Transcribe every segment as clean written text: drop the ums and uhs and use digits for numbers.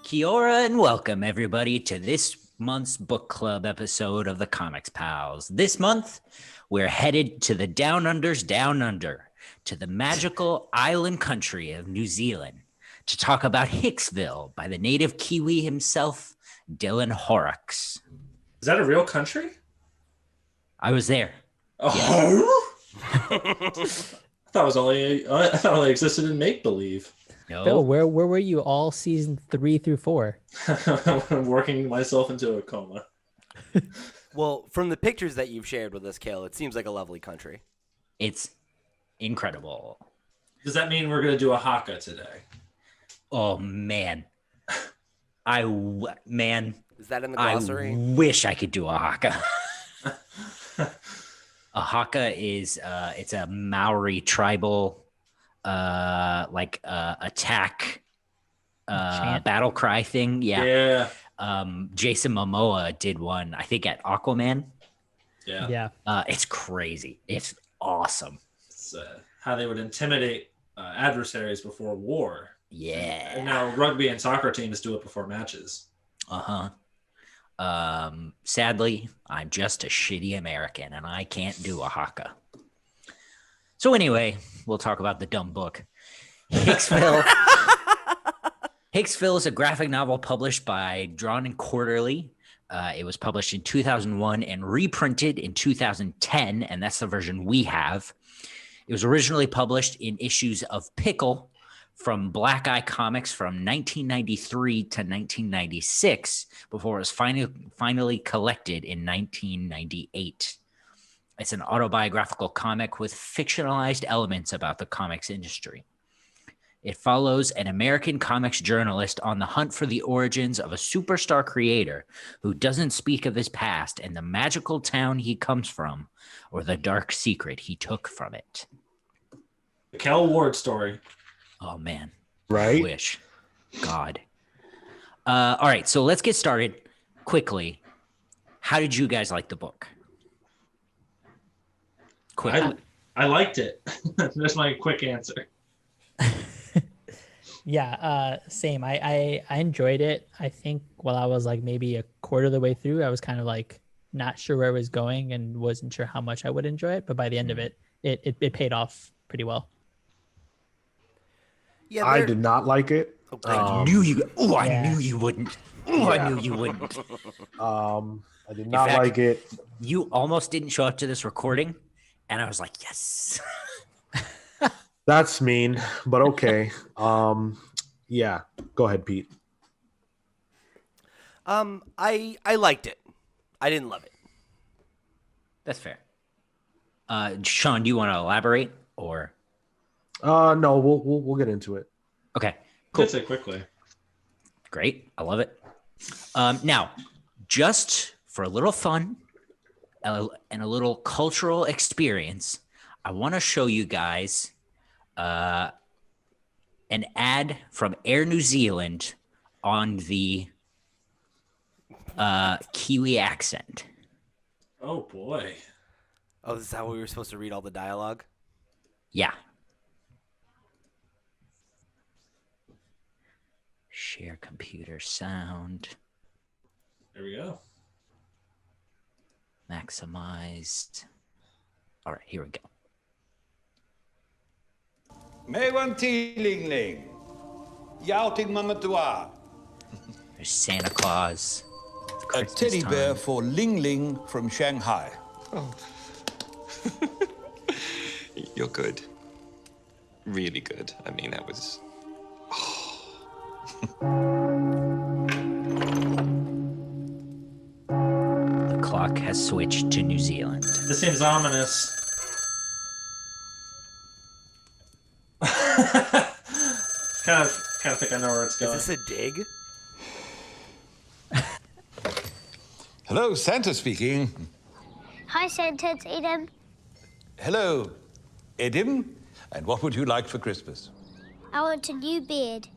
Kia ora and welcome everybody to this month's book club episode of the Comics Pals. This month, we're headed to the Down Unders Down Under, to the magical island country of New Zealand, to talk about Hicksville by the native Kiwi himself, Dylan Horrocks. Is that a real country? I was there. Oh, yes. I thought it only existed in make believe. No. Bill, where were you all season 3 through 4? I'm working myself into a coma. Well, from the pictures that you've shared with us, Kale, it seems like a lovely country. It's incredible. Does that mean we're going to do a haka today? Oh, man. Is that in the glossary? I wish I could do a haka. A haka is it's a Maori tribal attack battle cry thing. Yeah. Jason Momoa did one, I think, at Aquaman. Yeah. It's crazy. It's awesome. It's how they would intimidate adversaries before war. Yeah. And now rugby and soccer teams do it before matches. Sadly, I'm just a shitty American and I can't do a haka. So anyway, we'll talk about the dumb book. Hicksville. Hicksville is a graphic novel published by Drawn and Quarterly. It was published in 2001 and reprinted in 2010, and that's the version we have. It was originally published in issues of Pickle from Black Eye Comics from 1993 to 1996 before it was finally collected in 1998. It's an autobiographical comic with fictionalized elements about the comics industry. It follows an American comics journalist on the hunt for the origins of a superstar creator who doesn't speak of his past and the magical town he comes from or the dark secret he took from it. The Cal Ward story. Oh, man. Right? I wish. God. All right, so let's get started quickly. How did you guys like the book? Quickly. I liked it. That's my quick answer. Yeah, same. I enjoyed it. I think while I was like maybe a quarter of the way through, I was kind of like not sure where it was going and wasn't sure how much I would enjoy it. But by the end of it, it paid off pretty well. Yeah, I did not like it. I knew you. Oh, I Yeah. knew you wouldn't. Oh, I knew you wouldn't. I did not fact- like it. You almost didn't show up to this recording, and I was like, yes. That's mean, but okay. Yeah, go ahead, Pete. I liked it. I didn't love it. That's fair. Sean, do you want to elaborate or? No, we'll get into it. Okay, Cool. cool. Say quickly. Great. I love it. Now, just for a little fun and a little cultural experience, I want to show you guys an ad from Air New Zealand on the Kiwi accent. Oh, boy. Oh, this is how we were supposed to read all the dialogue? Yeah. Share computer sound. There we go. Maximized. All right, here we go. Mewan Lingling. Yauting Mamatua. There's Santa Claus. It's A Christmas teddy bear time. for Ling Ling from Shanghai. You're good. Really good. I mean, that was... The clock has switched to New Zealand. This seems ominous. kind of think I know where it's going. Is this a dig? Hello, Santa speaking. Hi, Santa. It's Adam. Hello, Edim. And what would you like for Christmas? I want a new beard.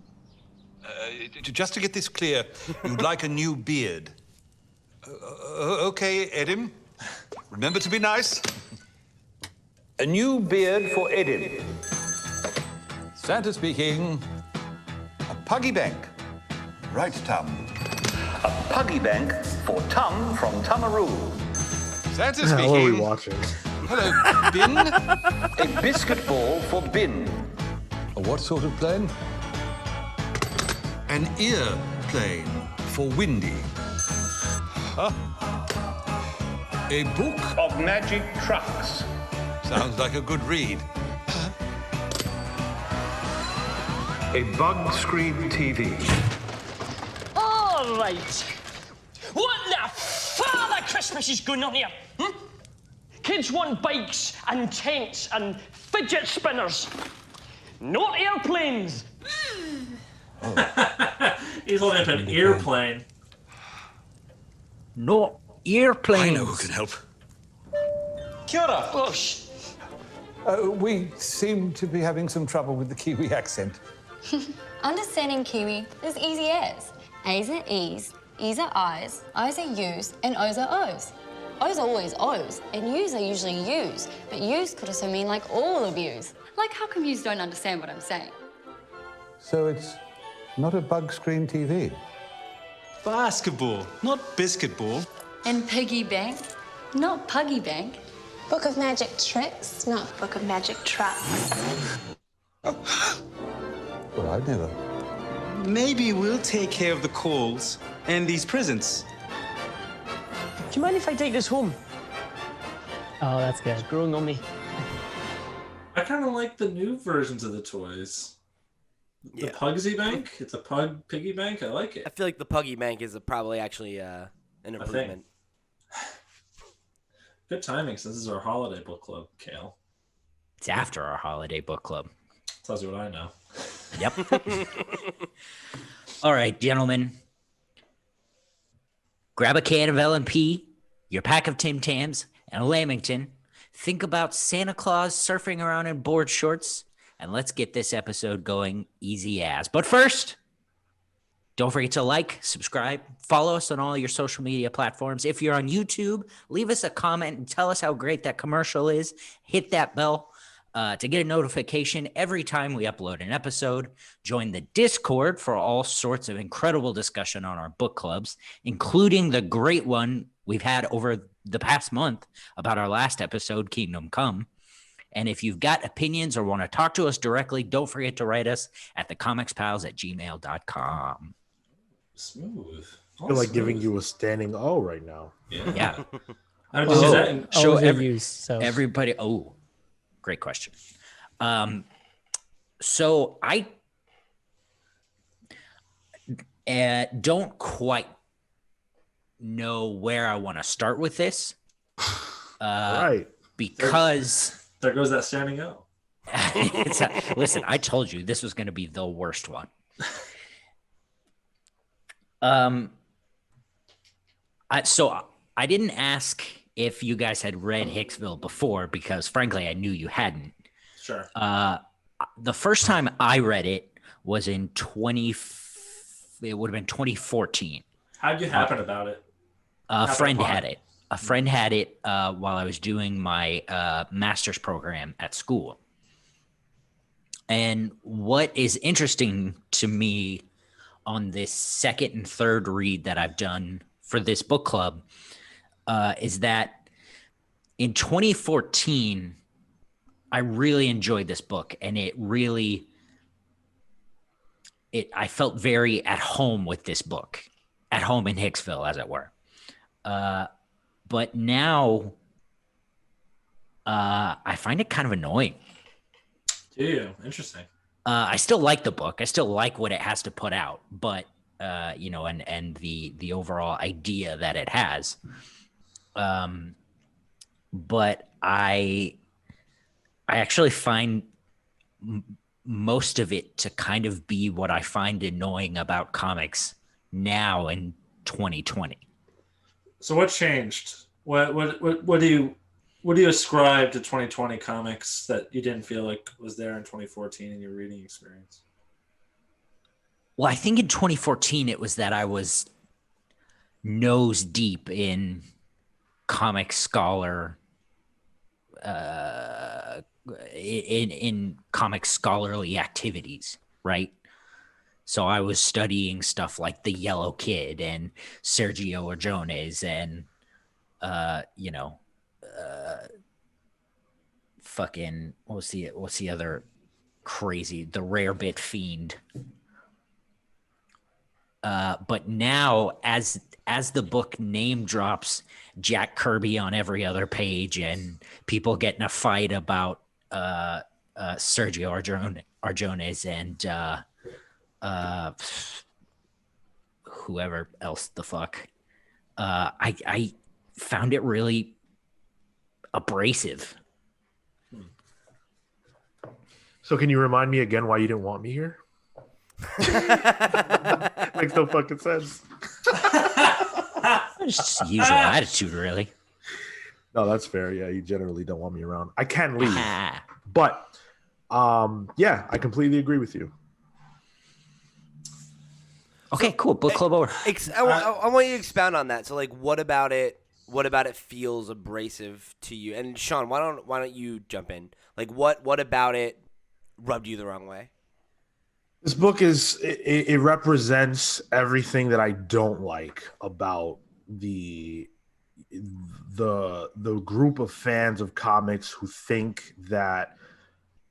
Just to get this clear, you'd like a new beard. Okay, Edim. Remember to be nice. A new beard for Edim. Santa speaking. A puggy bank. Right, Tum. A puggy bank for Tum from Tumaroo. Santa What are we speaking. watching? Hello, Bin. A biscuit ball for Bin. A what sort of plane? An earplane for Windy. A book of magic trucks. Sounds like a good read. A bug screen TV. All right. What the Father Christmas is going on here? Kids want bikes and tents and fidget spinners, not airplanes. He's holding up an airplane. No airplanes. I know who can help. Kia ora. Oh, We seem to be having some trouble with the Kiwi accent. Understanding Kiwi is easy as. A's are E's, E's are I's are U's, and O's are O's. O's are always O's, and U's are usually U's, but U's could also mean like all of U's. Like how come U's don't understand what I'm saying? So it's not a bug screen TV. Basketball, not biscuit ball. And piggy bank, not puggy bank. Book of Magic Tricks, not Book of Magic Trucks. Well, I've never. Maybe we'll take care of the calls and these presents. do you mind if I take this home? Oh, that's good. Growing on me. I kind of like the new versions of the toys. The Yeah. Pugsy Bank. It's a piggy bank. I like I it. feel like the puggy bank is probably actually an improvement. Good timing since this is our holiday book club, Kale. It's after our holiday book club. Tells you what I know. Yep. All right, gentlemen. Grab a can of L&P, your pack of Tim Tams, and a Lamington. Think about Santa Claus surfing around in board shorts, and let's get this episode going easy as. But first, don't forget to like, subscribe, follow us on all your social media platforms. If you're on YouTube, leave us a comment and tell us how great that commercial is. Hit that bell to get a notification every time we upload an episode. Join the Discord for all sorts of incredible discussion on our book clubs, including the great one we've had over the past month about our last episode, Kingdom Come. And if you've got opinions or want to talk to us directly, don't forget to write us at thecomicspals@gmail.com. Smooth. I feel like giving you a standing O right now. Yeah. I would do that in- Show O's are used, so everybody. Oh, great question. So I don't quite know where I want to start with this. Right. Because there goes that standing O. listen, I told you this was going to be the worst one. So I didn't ask if you guys had read Hicksville before because, frankly, I knew you hadn't. Sure. The first time I read it was in it would have been 2014. How'd you happen about it? A friend had it. A friend had it while I was doing my master's program at school. And what is interesting to me on this second and third read that I've done for this book club is that in 2014, I really enjoyed this book, and I felt very at home with this book, at home in Hicksville, as it were. But now I find it kind of annoying. Do you? Interesting. I still like the book. I still like what it has to put out, but and the overall idea that it has. But I actually find most of it to kind of be what I find annoying about comics now in 2020. So what changed? What do you ascribe to 2020 comics that you didn't feel like was there in 2014 in your reading experience? Well, I think in 2014 it was that I was nose deep in comic scholar in comic scholarly activities, right? So I was studying stuff like the Yellow Kid and Sergio Orjones and you know, fucking what's the other crazy, the Rare Bit Fiend. But now as the book name drops Jack Kirby on every other page and people get in a fight about Sergio Arjones and whoever else the fuck, I found it really abrasive. So can you remind me again why you didn't want me here? Makes no fucking sense. Just usual attitude, really. No, that's fair. Yeah, you generally don't want me around. I can leave, but yeah, I completely agree with you. Okay, cool. Book club over. I want you to expound on that. So, like, what about it? What about it feels abrasive to you? And Sean, why don't you jump in? Like, what about it rubbed you the wrong way? This book it represents everything that I don't like about the group of fans of comics who think that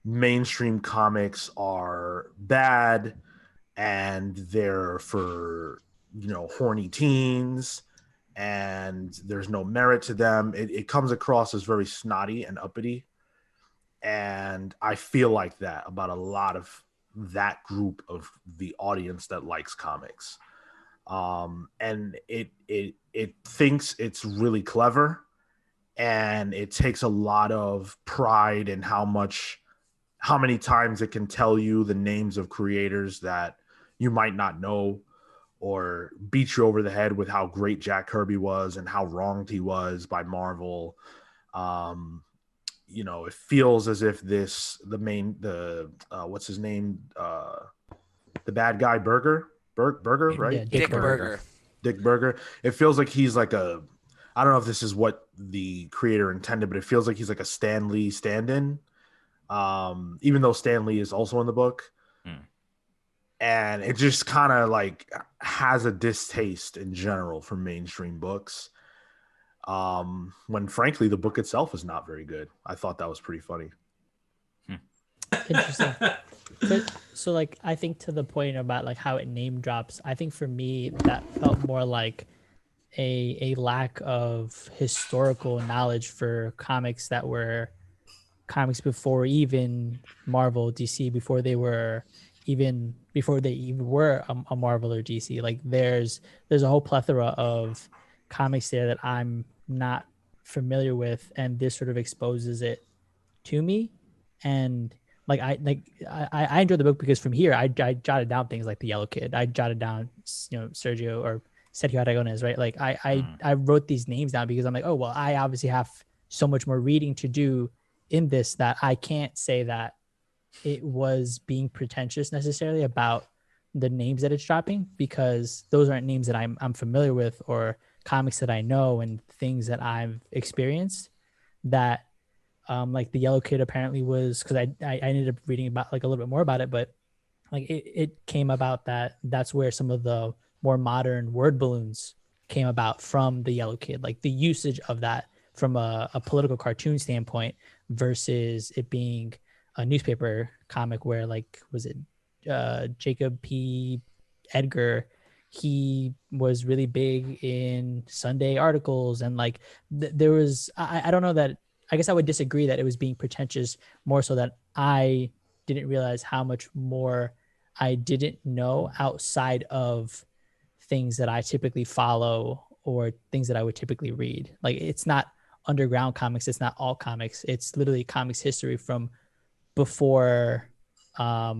mainstream comics are bad and they're for, you know, horny teens and there's no merit to them. It comes across as very snotty and uppity. And I feel like that about a lot of that group of the audience that likes comics. And it thinks it's really clever, and it takes a lot of pride in how many times it can tell you the names of creators that you might not know, or beat you over the head with how great Jack Kirby was and how wronged he was by Marvel. You know, it feels as if what's his name? The bad guy, Burger, right? Yeah, Dick Burger. Dick Burger. It feels like he's like I don't know if this is what the creator intended, but it feels like he's like a Stan Lee stand-in. Even though Stan Lee is also in the book. And it just kind of like has a distaste in general for mainstream books. When frankly, the book itself is not very good. I thought that was pretty funny. Interesting. So like, I think to the point about like how it name drops, I think for me that felt more like a lack of historical knowledge for comics that were comics before even Marvel, DC, before they even were a Marvel or DC. Like there's a whole plethora of comics there that I'm not familiar with, and this sort of exposes it to me. And like I enjoyed the book because from here I jotted down things like the Yellow Kid. I jotted down, you know, Sergio or Sergio Aragones, right? Like I wrote these names down because I'm like, oh well, I obviously have so much more reading to do in this that I can't say that it was being pretentious necessarily about the names that it's dropping, because those aren't names that I'm familiar with or comics that I know and things that I've experienced. That like the Yellow Kid apparently was, because I ended up reading about like a little bit more about it, but like it came about that's where some of the more modern word balloons came about, from the Yellow Kid, like the usage of that from a political cartoon standpoint versus it being a newspaper comic where, like, was it Jacob P. Edgar, he was really big in Sunday articles, and like there was I don't know, that I guess I would disagree that it was being pretentious, more so that I didn't realize how much more I didn't know outside of things that I typically follow or things that I would typically read. Like, it's not underground comics, it's not all comics, it's literally comics history from before a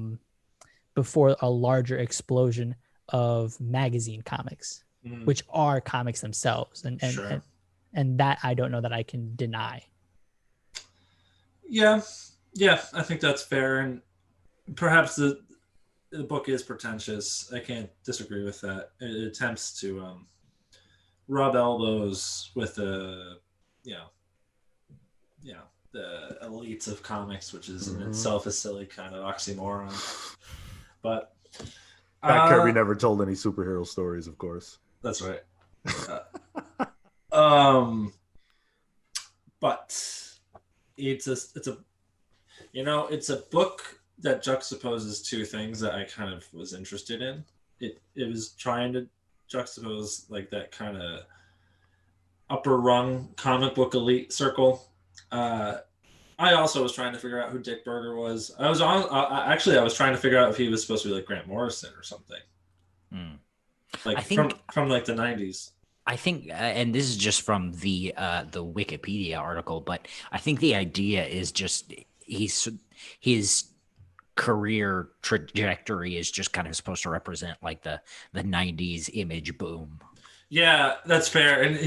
larger explosion of magazine comics, which are comics themselves, and that I don't know that I can deny. Yeah, I think that's fair, and perhaps the book is pretentious. I can't disagree with that. It attempts to rub elbows with the elites of comics, which is in itself a silly kind of oxymoron. But Jack Kirby never told any superhero stories, of course. That's right. But it's a book that juxtaposes two things that I kind of was interested in. It was trying to juxtapose like that kind of upper rung comic book elite circle. I also was trying to figure out who Dick Berger was. I was trying to figure out if he was supposed to be like Grant Morrison or something. Like I think, from like the 90s. I think, and this is just from the Wikipedia article, but I think the idea is just his career trajectory is just kind of supposed to represent like the 90s image boom. Yeah, that's fair. And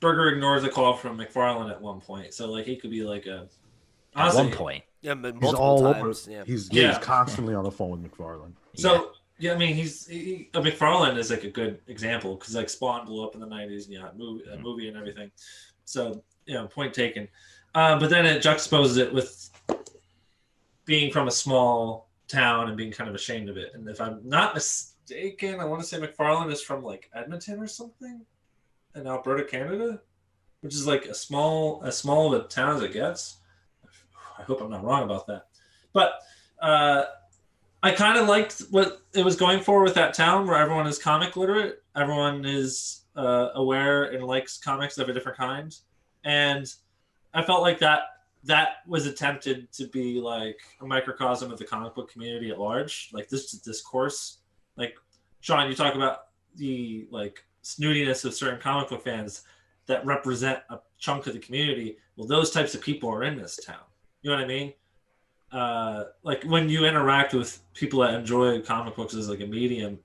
Berger ignores a call from McFarlane at one point, so like he could be like honestly, at one point. Yeah, but he's all times, over. Yeah. He's constantly on the phone with McFarlane. So yeah, I mean McFarlane is like a good example because like Spawn blew up in the 90s and a movie and everything. So point taken. But then it juxtaposes it with being from a small town and being kind of ashamed of it. And if I'm not mistaken, I want to say McFarlane is from like Edmonton or something in Alberta, Canada, which is like as small of a town as it gets. I hope I'm not wrong about that. But I kind of liked what it was going for with that town where everyone is comic literate. Everyone is aware and likes comics of a different kind. And I felt like that was attempted to be like a microcosm of the comic book community at large. Like this discourse, like Sean, you talk about the like snootiness of certain comic book fans that represent a chunk of the community. Well, those types of people are in this town. You know what I mean? Like when you interact with people that enjoy comic books as like a medium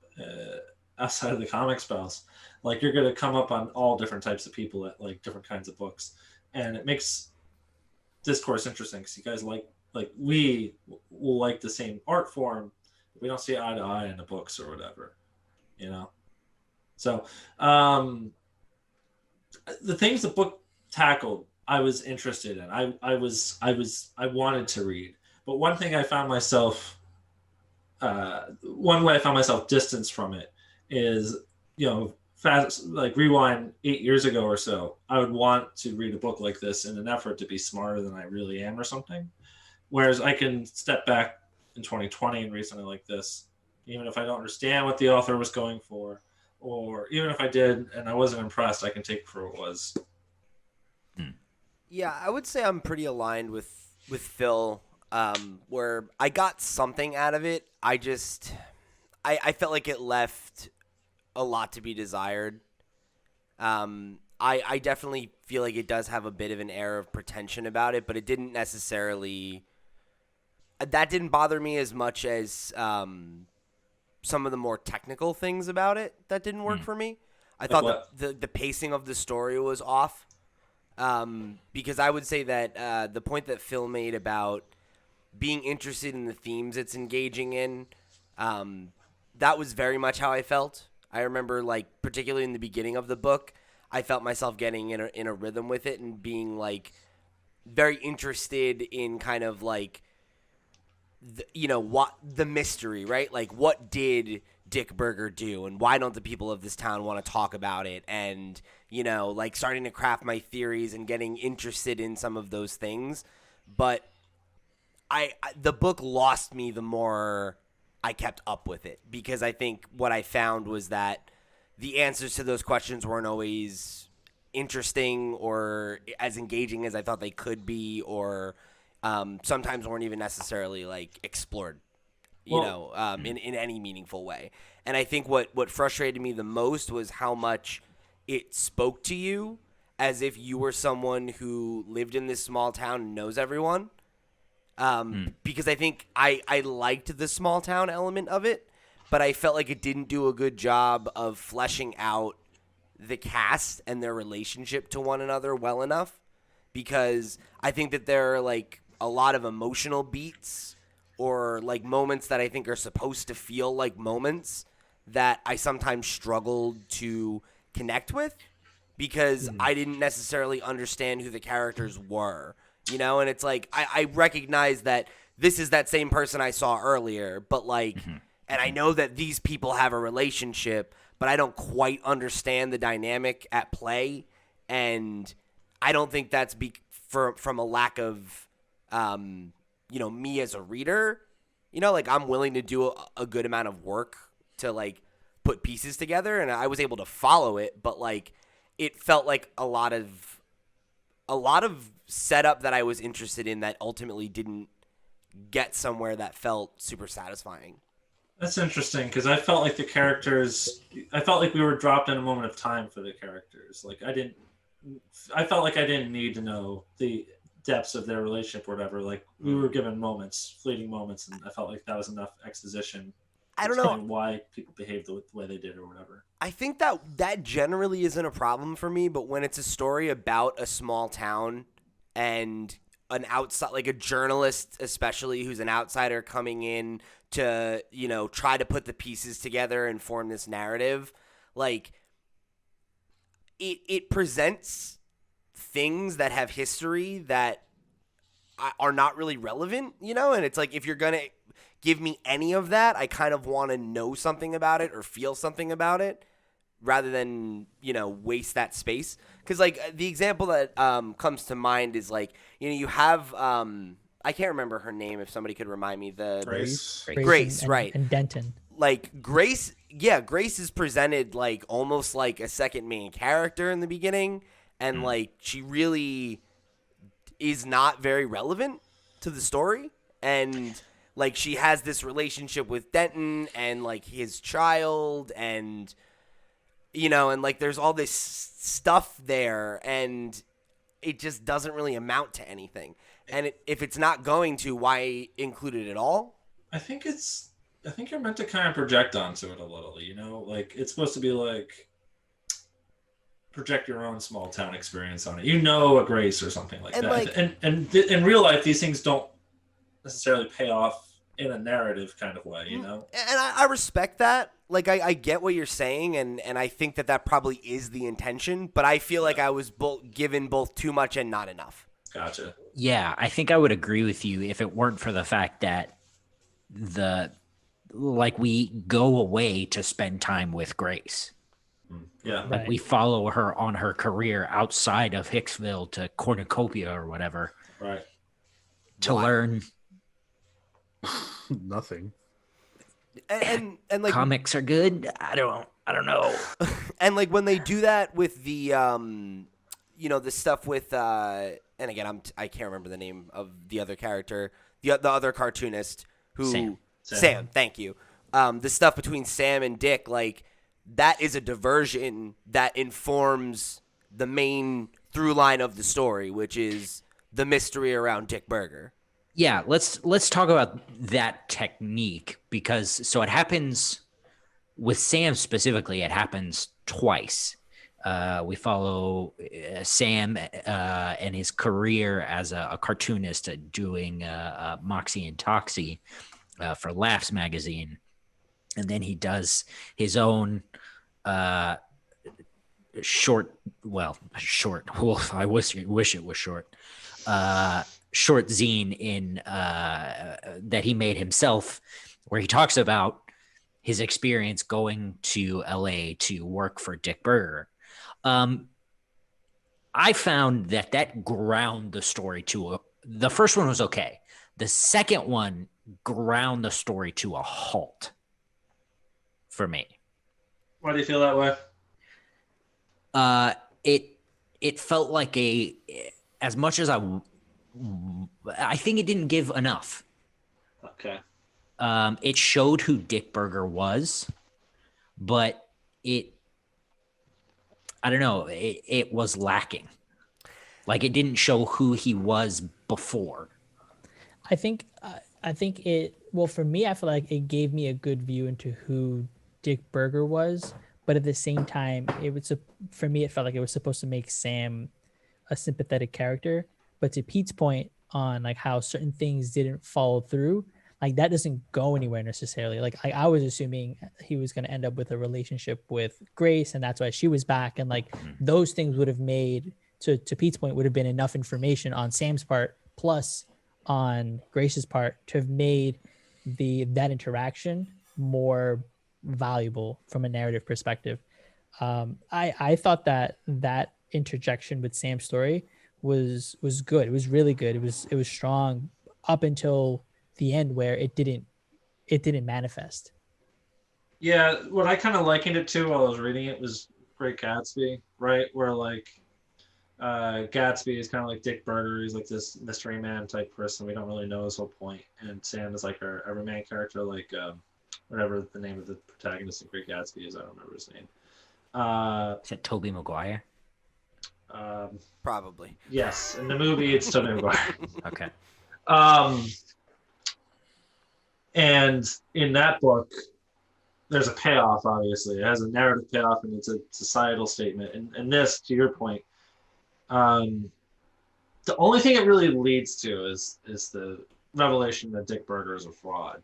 outside of the comic spouse, like you're going to come up on all different types of people that like different kinds of books. And it makes discourse interesting because you guys like we will like the same art form. We don't see eye to eye in the books or whatever, So the things the book tackled, I was interested in. I wanted to read. But one thing I found myself, one way I found myself distanced from it is, fast, like rewind 8 years ago or so, I would want to read a book like this in an effort to be smarter than I really am or something. Whereas I can step back in 2020 and read something like this, even if I don't understand what the author was going for, or even if I did and I wasn't impressed, I can take it for what it was. Yeah, I would say I'm pretty aligned with Phil, where I got something out of it. I felt like it left a lot to be desired. I definitely feel like it does have a bit of an air of pretension about it, but it didn't necessarily – that didn't bother me as much as some of the more technical things about it that didn't work for me. I thought the pacing of the story was off. Because I would say that the point that Phil made about being interested in the themes it's engaging in, that was very much how I felt. I remember, like, particularly in the beginning of the book, I felt myself getting in a rhythm with it and being, like, very interested in kind of, like, what the mystery, right? Like, what did Dick Berger do, and why don't the people of this town want to talk about it? And, like, starting to craft my theories and getting interested in some of those things. But the book lost me the more I kept up with it, because I think what I found was that the answers to those questions weren't always interesting or as engaging as I thought they could be, or sometimes weren't even necessarily like explored, in any meaningful way. And I think what frustrated me the most was how much it spoke to you as if you were someone who lived in this small town and knows everyone. Because I think I liked the small town element of it, but I felt like it didn't do a good job of fleshing out the cast and their relationship to one another well enough, because I think that there are like a lot of emotional beats or like moments that I think are supposed to feel like moments that I sometimes struggled to connect with because I didn't necessarily understand who the characters were. And it's like I recognize that this is that same person I saw earlier, but like and I know that these people have a relationship, but I don't quite understand the dynamic at play, and I don't think that's from a lack of, me as a reader. Like I'm willing to do a good amount of work to like put pieces together, and I was able to follow it, but like it felt like a lot of setup that I was interested in that ultimately didn't get somewhere that felt super satisfying. That's interesting because I felt like I felt like we were dropped in a moment of time for the characters. Like I felt like I didn't need to know the depths of their relationship or whatever. Like we were given fleeting moments, and I felt like that was enough exposition. I don't know why people behaved the way they did or whatever. I think that generally isn't a problem for me, but when it's a story about a small town and an outside, like a journalist especially who's an outsider coming in to, try to put the pieces together and form this narrative, like it presents things that have history that are not really relevant, and it's like if you're going to give me any of that, I kind of want to know something about it or feel something about it rather than, waste that space. Because, like, the example that comes to mind is, like, you have I can't remember her name. If somebody could remind me, Grace, right? And Denton. Like Grace is presented like almost like a second main character in the beginning, and like she really is not very relevant to the story, and like she has this relationship with Denton and like his child, and and like there's all this stuff there, and it just doesn't really amount to anything. And if it's not going to, why include it at all? I think you're meant to kind of project onto it a little, like it's supposed to be like project your own small town experience on it. A Grace or something like that. Like, and in real life, these things don't necessarily pay off in a narrative kind of way, And I respect that. Like, I get what you're saying, and I think that probably is the intention, but I feel like I was given both too much and not enough. Gotcha. Yeah, I think I would agree with you if it weren't for the fact that we go away to spend time with Grace. Yeah. Like we follow her on her career outside of Hicksville to Cornucopia or whatever. Right. To learn nothing. And like comics are good. I don't know. And like when they do that with the the stuff with and again I can't remember the name of the other character, the other cartoonist who Sam, thank you. The stuff between Sam and Dick, like that is a diversion that informs the main through line of the story, which is the mystery around Dick Berger. Yeah, let's talk about that technique because it happens with Sam specifically. It happens twice. We follow Sam and his career as a cartoonist doing Moxie and Toxie for Laughs magazine, and then he does his own short. I wish it was short. Short zine in that he made himself, where he talks about his experience going to LA to work for Dick Berger. I found that ground the story to the first one was okay. The second one ground the story to a halt for me. Why do you feel that way? It felt like as much as I think it didn't give enough. Okay. It showed who Dick Berger was, but I don't know, it was lacking. Like it didn't show who he was before. I think for me, I feel like it gave me a good view into who Dick Berger was, but at the same time, for me, it felt like it was supposed to make Sam a sympathetic character. But to Pete's point on like how certain things didn't follow through, like that doesn't go anywhere necessarily. Like I was assuming he was going to end up with a relationship with Grace, and that's why she was back. And like those things would have made, to Pete's point, would have been enough information on Sam's part plus on Grace's part to have made that interaction more valuable from a narrative perspective. I thought that interjection with Sam's story was good. It was really good. It was strong up until the end where it didn't manifest. Yeah, what I kind of likened it to while I was reading it was Great Gatsby, right? Where like Gatsby is kind of like Dick Berger. He's like this mystery man type person. We don't really know his whole point. And Sam is like our everyman character, like whatever the name of the protagonist in Great Gatsby is. I don't remember his name. Is that Tobey Maguire? Probably. Yes, in the movie it's Tobey Maguire. Okay. And in that book, there's a payoff. Obviously, it has a narrative payoff, and it's a societal statement. And this, to your point, the only thing it really leads to is the revelation that Dick Berger is a fraud.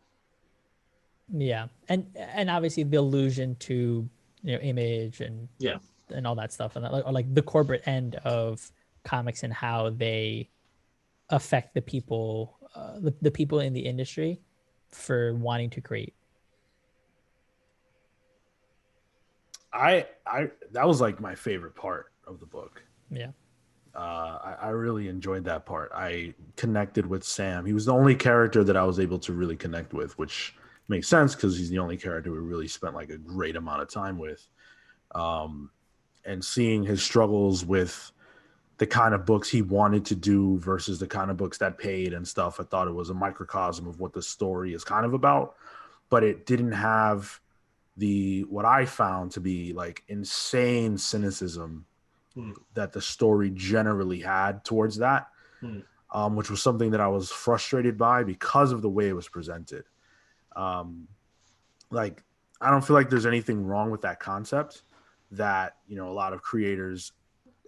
Yeah, and obviously the allusion to image and all that stuff, and or like the corporate end of comics and how they affect the people, the people in the industry for wanting to create. That was like my favorite part of the book. Yeah. I really enjoyed that part. I connected with Sam. He was the only character that I was able to really connect with, which makes sense because he's the only character we really spent like a great amount of time with. And seeing his struggles with the kind of books he wanted to do versus the kind of books that paid and stuff, I thought it was a microcosm of what the story is kind of about, but it didn't have what I found to be like insane cynicism that the story generally had towards that, which was something that I was frustrated by because of the way it was presented. Like, I don't feel like there's anything wrong with that concept that, a lot of creators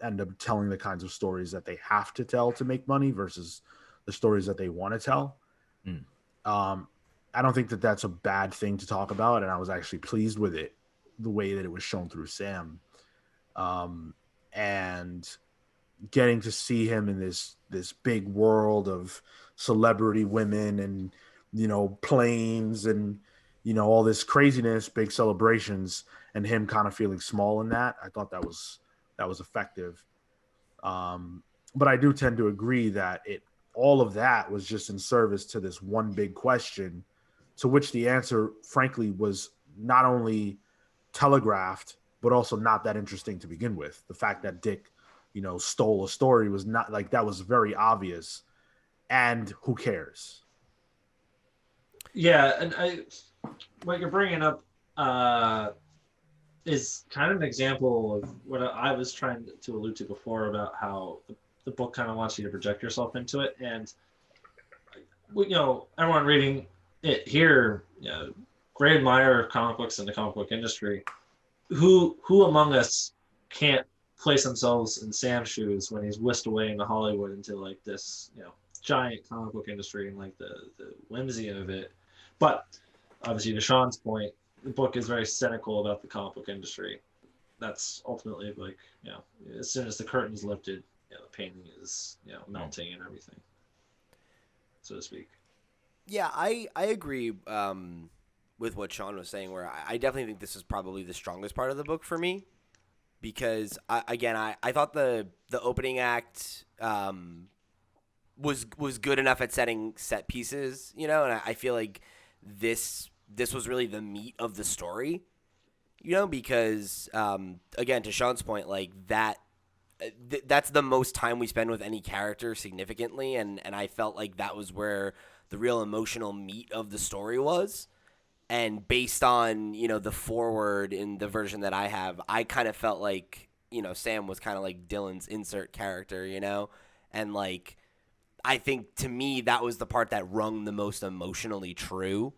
end up telling the kinds of stories that they have to tell to make money versus the stories that they want to tell. I don't think that that's a bad thing to talk about. And I was actually pleased with it, the way that it was shown through Sam. And getting to see him in this big world of celebrity women and, planes and, all this craziness, big celebrations, and him kind of feeling small in that. I thought that was effective. But I do tend to agree that all of that was just in service to this one big question, to which the answer, frankly, was not only telegraphed, but also not that interesting to begin with. The fact that Dick, stole a story was not like, that was very obvious. And who cares? Yeah, and what you're bringing up is kind of an example of what I was trying to allude to before about how the book kind of wants you to project yourself into it. And, everyone reading it here, great admirer of comic books and the comic book industry. Who among us can't place themselves in Sam's shoes when he's whisked away into Hollywood into like this, giant comic book industry and like the whimsy of it. But obviously, to Sean's point, the book is very cynical about the comic book industry. That's ultimately like, as soon as the curtain's lifted, the painting is, melting and everything, so to speak. Yeah, I agree with what Sean was saying, where I definitely think this is probably the strongest part of the book for me, because I thought the opening act was good enough at setting set pieces, and I feel like this was really the meat of the story, because again, to Sean's point, like that's the most time we spend with any character significantly, and I felt like that was where the real emotional meat of the story was. And based on, the forward in the version that I have, I kind of felt like, Sam was kind of like Dylan's insert character, and like, I think to me that was the part that rung the most emotionally true.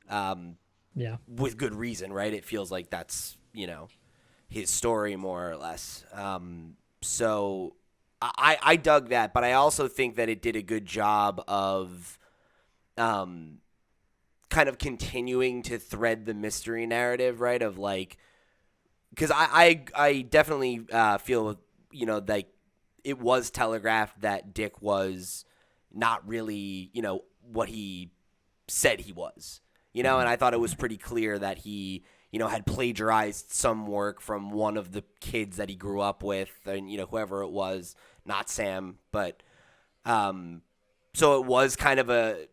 Yeah. With good reason, right? It feels like that's, his story more or less. So I dug that, but I also think that it did a good job of kind of continuing to thread the mystery narrative, right? Of like, because I definitely feel, like it was telegraphed that Dick was not really, what he said he was. you know, and I thought it was pretty clear that he, you know, had plagiarized some work from one of the kids that he grew up with, and, you know, whoever it was, not Sam, but so it was kind of a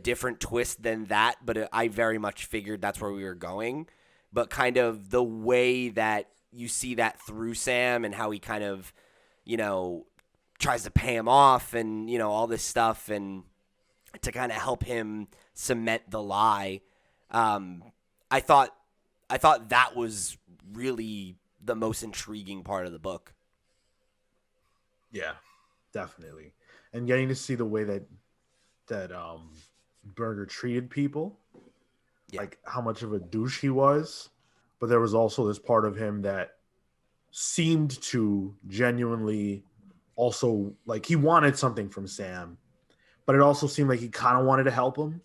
different twist than that, but I very much figured that's where we were going. But kind of the way that you see that through Sam and how he kind of, you know, tries to pay him off and, you know, all this stuff and to kind of help him cement the lie. I thought that was really the most intriguing part of the book. Yeah, definitely. And getting to see the way that Berger treated people, like how much of a douche he was, but there was also this part of him that seemed to genuinely also, like, he wanted something from Sam, but it also seemed like he kind of wanted to help him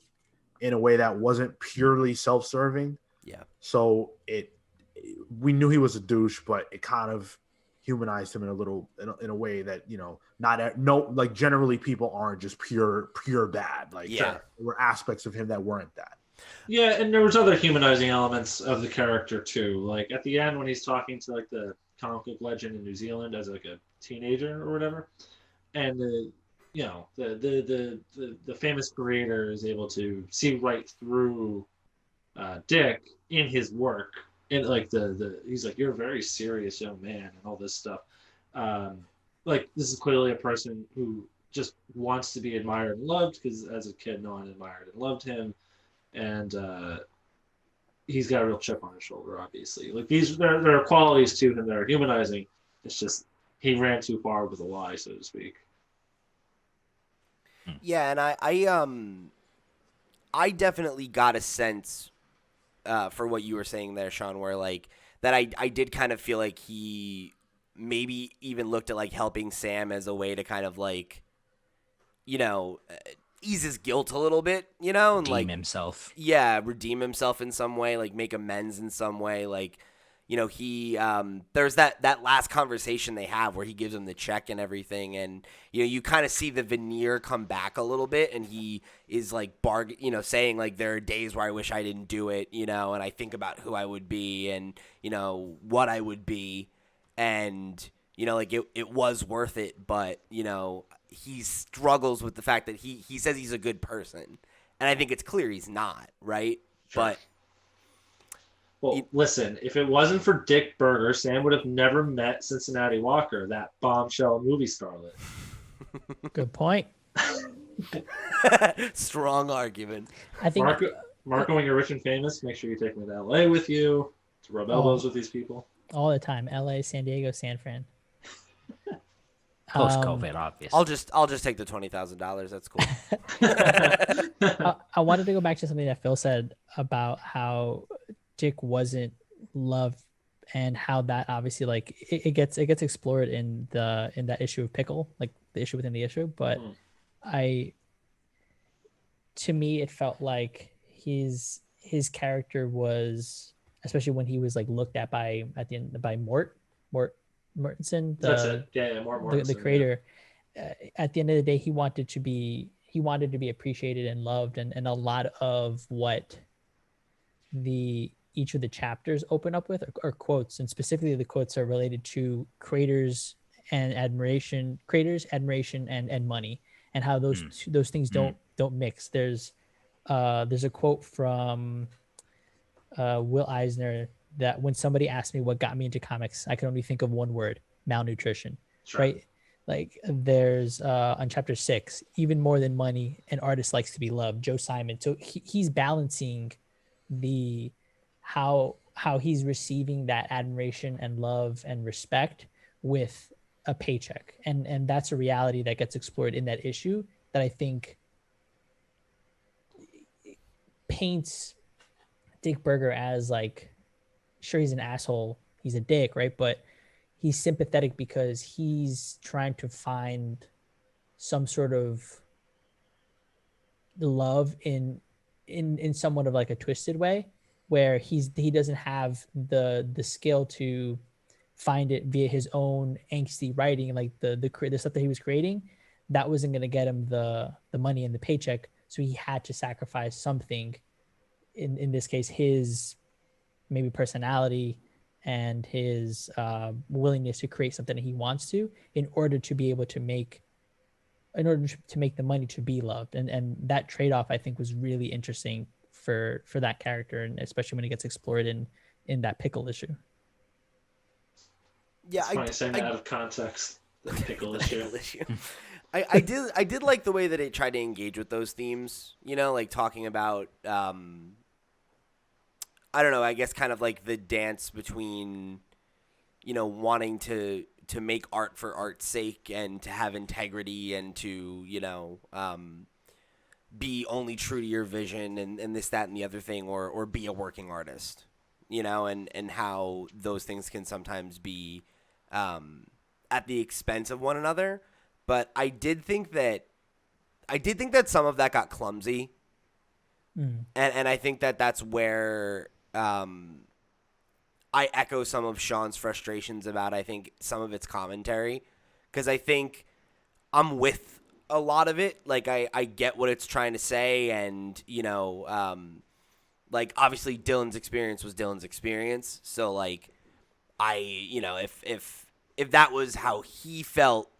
in a way that wasn't purely self-serving. Yeah. So we knew he was a douche, but it kind of humanized him in a way that, you know, like generally people aren't just pure bad. Like there were aspects of him that weren't that. Yeah, and there was other humanizing elements of the character too. Like at the end when he's talking to like the comic book legend in New Zealand as like a teenager or whatever, and the famous creator is able to see right through Dick in his work, and like he's like, you're a very serious young man and all this stuff. Like this is clearly a person who just wants to be admired and loved, because as a kid no one admired and loved him, and he's got a real chip on his shoulder, obviously. Like there are qualities to him that are humanizing. It's just he ran too far with a lie, so to speak. Yeah, and I definitely got a sense for what you were saying there, Sean, where like that I did kind of feel like he maybe even looked at like helping Sam as a way to kind of like, you know, ease his guilt a little bit, you know, and redeem himself. Yeah, redeem himself in some way, like make amends in some way, like, you know, he there's that last conversation they have where he gives him the check and everything, and you know, you kind of see the veneer come back a little bit, and he is like saying like there are days where I wish I didn't do it, you know, and I think about who I would be and, you know, what I would be, and you know, like it was worth it, but you know, he struggles with the fact that he says he's a good person, and I think it's clear he's not, right? Sure. But well, listen, if it wasn't for Dick Berger, Sam would have never met Cincinnati Walker, that bombshell movie starlet. Good point. Strong argument. I think Marco, when you're rich and famous, make sure you take me to LA with you to rub elbows with these people. All the time. LA, San Diego, San Fran. Post-COVID, obviously. I'll just take the $20,000. That's cool. I wanted to go back to something that Phil said about how Dick wasn't loved, and how that obviously like it gets explored in that issue of Pickle, like the issue within the issue. But to me, it felt like his character was, especially when he was like looked at by Mortensen, the creator. Yeah. At the end of the day, he wanted to be appreciated and loved, and a lot of what each of the chapters open up with are quotes, and specifically the quotes are related to creators and admiration, and money, and how those things don't mix. There's a quote from Will Eisner that when somebody asked me what got me into comics, I can only think of one word: malnutrition. Sure. Right? Like there's on chapter 6, even more than money, an artist likes to be loved. Joe Simon. So he's balancing how he's receiving that admiration and love and respect with a paycheck, and that's a reality that gets explored in that issue that I think paints Dick Berger as like, sure, he's an asshole, he's a dick, right? But he's sympathetic because he's trying to find some sort of love in somewhat of like a twisted way, where he doesn't have the skill to find it via his own angsty writing, like the stuff that he was creating, that wasn't going to get him the money and the paycheck, so he had to sacrifice something in this case, his maybe personality and his willingness to create something that he wants to, in order to be able to make the money to be loved. And that trade-off, I think, was really interesting for that character, and especially when it gets explored in that pickle issue. Yeah, it's funny saying that out of context. The pickle issue. I did like the way that it tried to engage with those themes, like talking about I don't know, I guess kind of like the dance between wanting to make art for art's sake and to have integrity and to be only true to your vision and this, that, and the other thing, or be a working artist, and how those things can sometimes be at the expense of one another. But I did think that some of that got clumsy. And I think that's where I echo some of Sean's frustrations about, I think, some of its commentary. Because I think I'm with a lot of it. Like, I get what it's trying to say. And, like, obviously Dylan's experience was Dylan's experience. So, like, if that was how he felt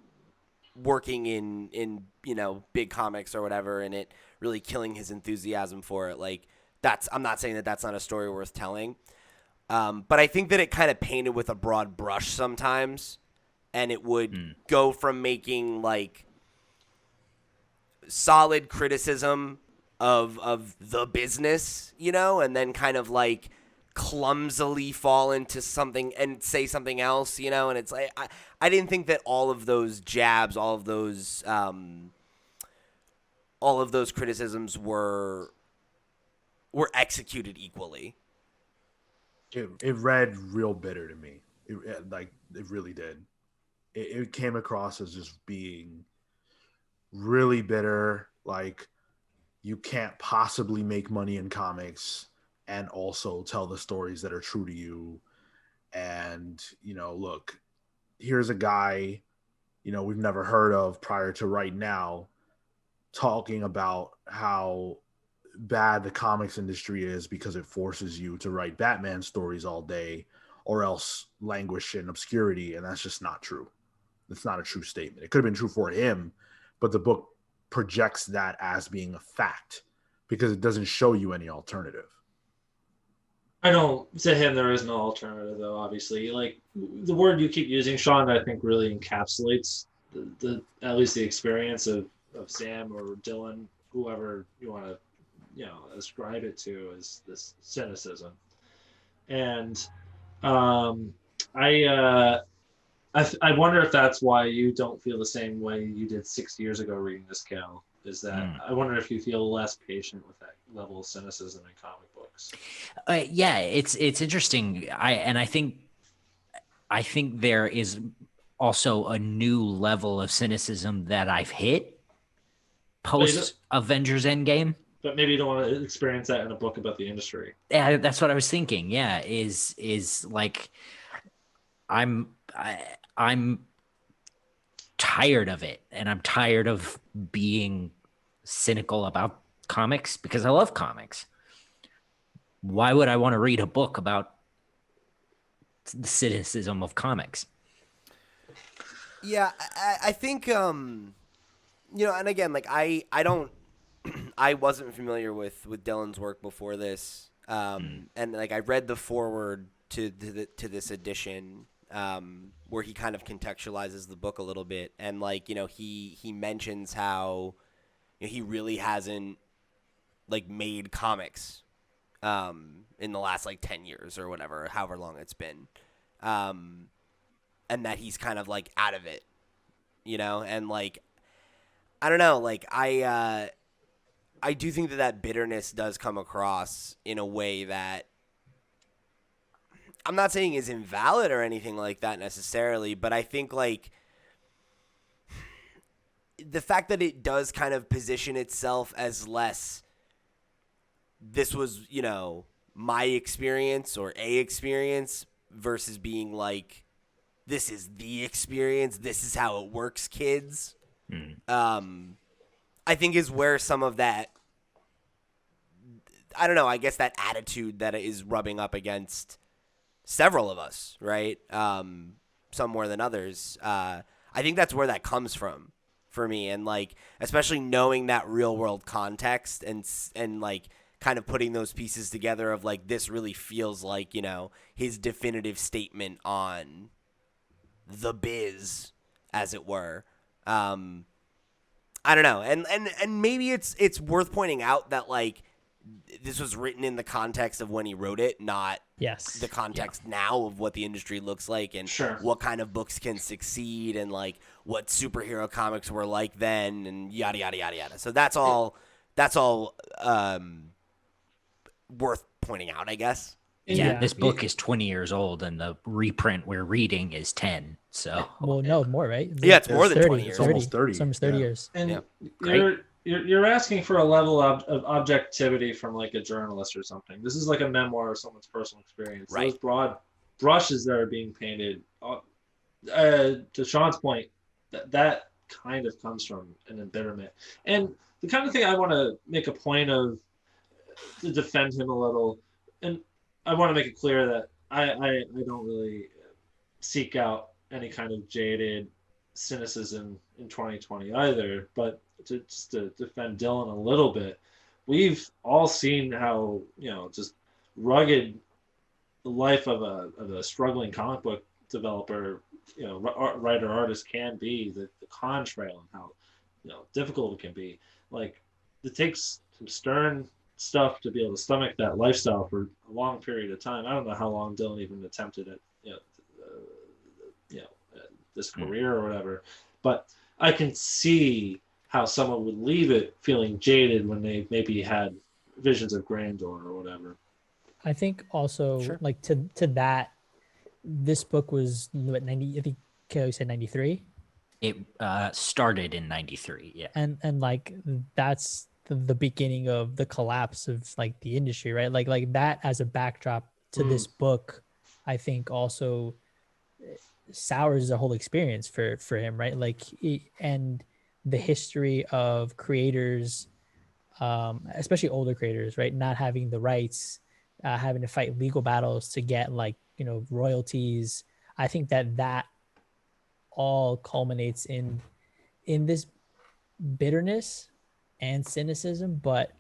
working in big comics or whatever, and it really killing his enthusiasm for it, like, I'm not saying that that's not a story worth telling, but I think that it kind of painted with a broad brush sometimes, and it would go from making like solid criticism of the business, and then kind of like clumsily fall into something and say something else, and it's like I didn't think that all of those jabs, all of those criticisms were executed equally. It read real bitter to me. It really did. It came across as just being really bitter. Like, you can't possibly make money in comics and also tell the stories that are true to you. And, look, here's a guy, we've never heard of prior to right now, talking about how bad the comics industry is because it forces you to write Batman stories all day or else languish in obscurity. And that's just not true. It's not a true statement. It could have been true for him, but the book projects that as being a fact because it doesn't show you any alternative. To him, there is no alternative, though, obviously. Like, the word you keep using, Sean, I think really encapsulates the at least the experience of Sam or Dylan, whoever you want to, ascribe it to, as this cynicism. And I wonder if that's why you don't feel the same way you did 6 years ago reading this, Cal. Is that I wonder if you feel less patient with that level of cynicism in comic books. Yeah, it's interesting. I think there is also a new level of cynicism that I've hit post Avengers Endgame. But maybe you don't want to experience that in a book about the industry. Yeah, that's what I was thinking. Yeah, is like I'm tired of it, and I'm tired of being cynical about comics because I love comics. Why would I want to read a book about the cynicism of comics? Yeah, I think, and again, like I don't, I wasn't familiar with Dylan's work before this, and like I read the foreword to this edition, where he kind of contextualizes the book a little bit, and like he mentions how he really hasn't like made comics in the last like 10 years or whatever, however long it's been, and that he's kind of like out of it, and like I don't know, like I do think that bitterness does come across in a way that I'm not saying is invalid or anything like that necessarily, but I think like the fact that it does kind of position itself as less, this was, my experience or a experience versus being like, this is the experience, this is how it works, kids. I think is where some of that, I don't know, I guess that attitude that is rubbing up against several of us, right? Some more than others. I think that's where that comes from for me. And like, especially knowing that real world context and like kind of putting those pieces together of like, this really feels like, you know, his definitive statement on the biz, as it were. I don't know. And maybe it's worth pointing out that like this was written in the context of when he wrote it, not the context now of what the industry looks like and what kind of books can succeed and like what superhero comics were like then and yada yada yada yada. So that's all worth pointing out, I guess. Yeah, this book is 20 years old, and the reprint we're reading is 10. So, well, no, more, right? Yeah, it's more than 30, 20 years. It's almost 30. It's almost 30 years. And you're asking for a level of objectivity from like a journalist or something. This is like a memoir of someone's personal experience. Right. Those broad brushes that are being painted, to Sean's point, that kind of comes from an embitterment. And the kind of thing I want to make a point of to defend him a little, and I want to make it clear that I don't really seek out any kind of jaded cynicism in 2020 either, but just to defend Dylan a little bit, we've all seen how, you know, just rugged the life of a struggling comic book developer, you know, writer artist can be, the con trail and how, you know, difficult it can be. Like, it takes some stern stuff to be able to stomach that lifestyle for a long period of time. I don't know how long Dylan even attempted it, this career or whatever, but I can see how someone would leave it feeling jaded when they maybe had visions of grandeur or whatever. I think also like to that, this book was what, 90, I think Kelly said 93. It started in 93. Yeah. And like, that's the beginning of the collapse of like the industry, right? Like that as a backdrop to this book, I think also sours the whole experience for him, right? Like, and the history of creators, especially older creators, right, not having the rights, having to fight legal battles to get like, you know, royalties. I think that all culminates in this bitterness and cynicism, but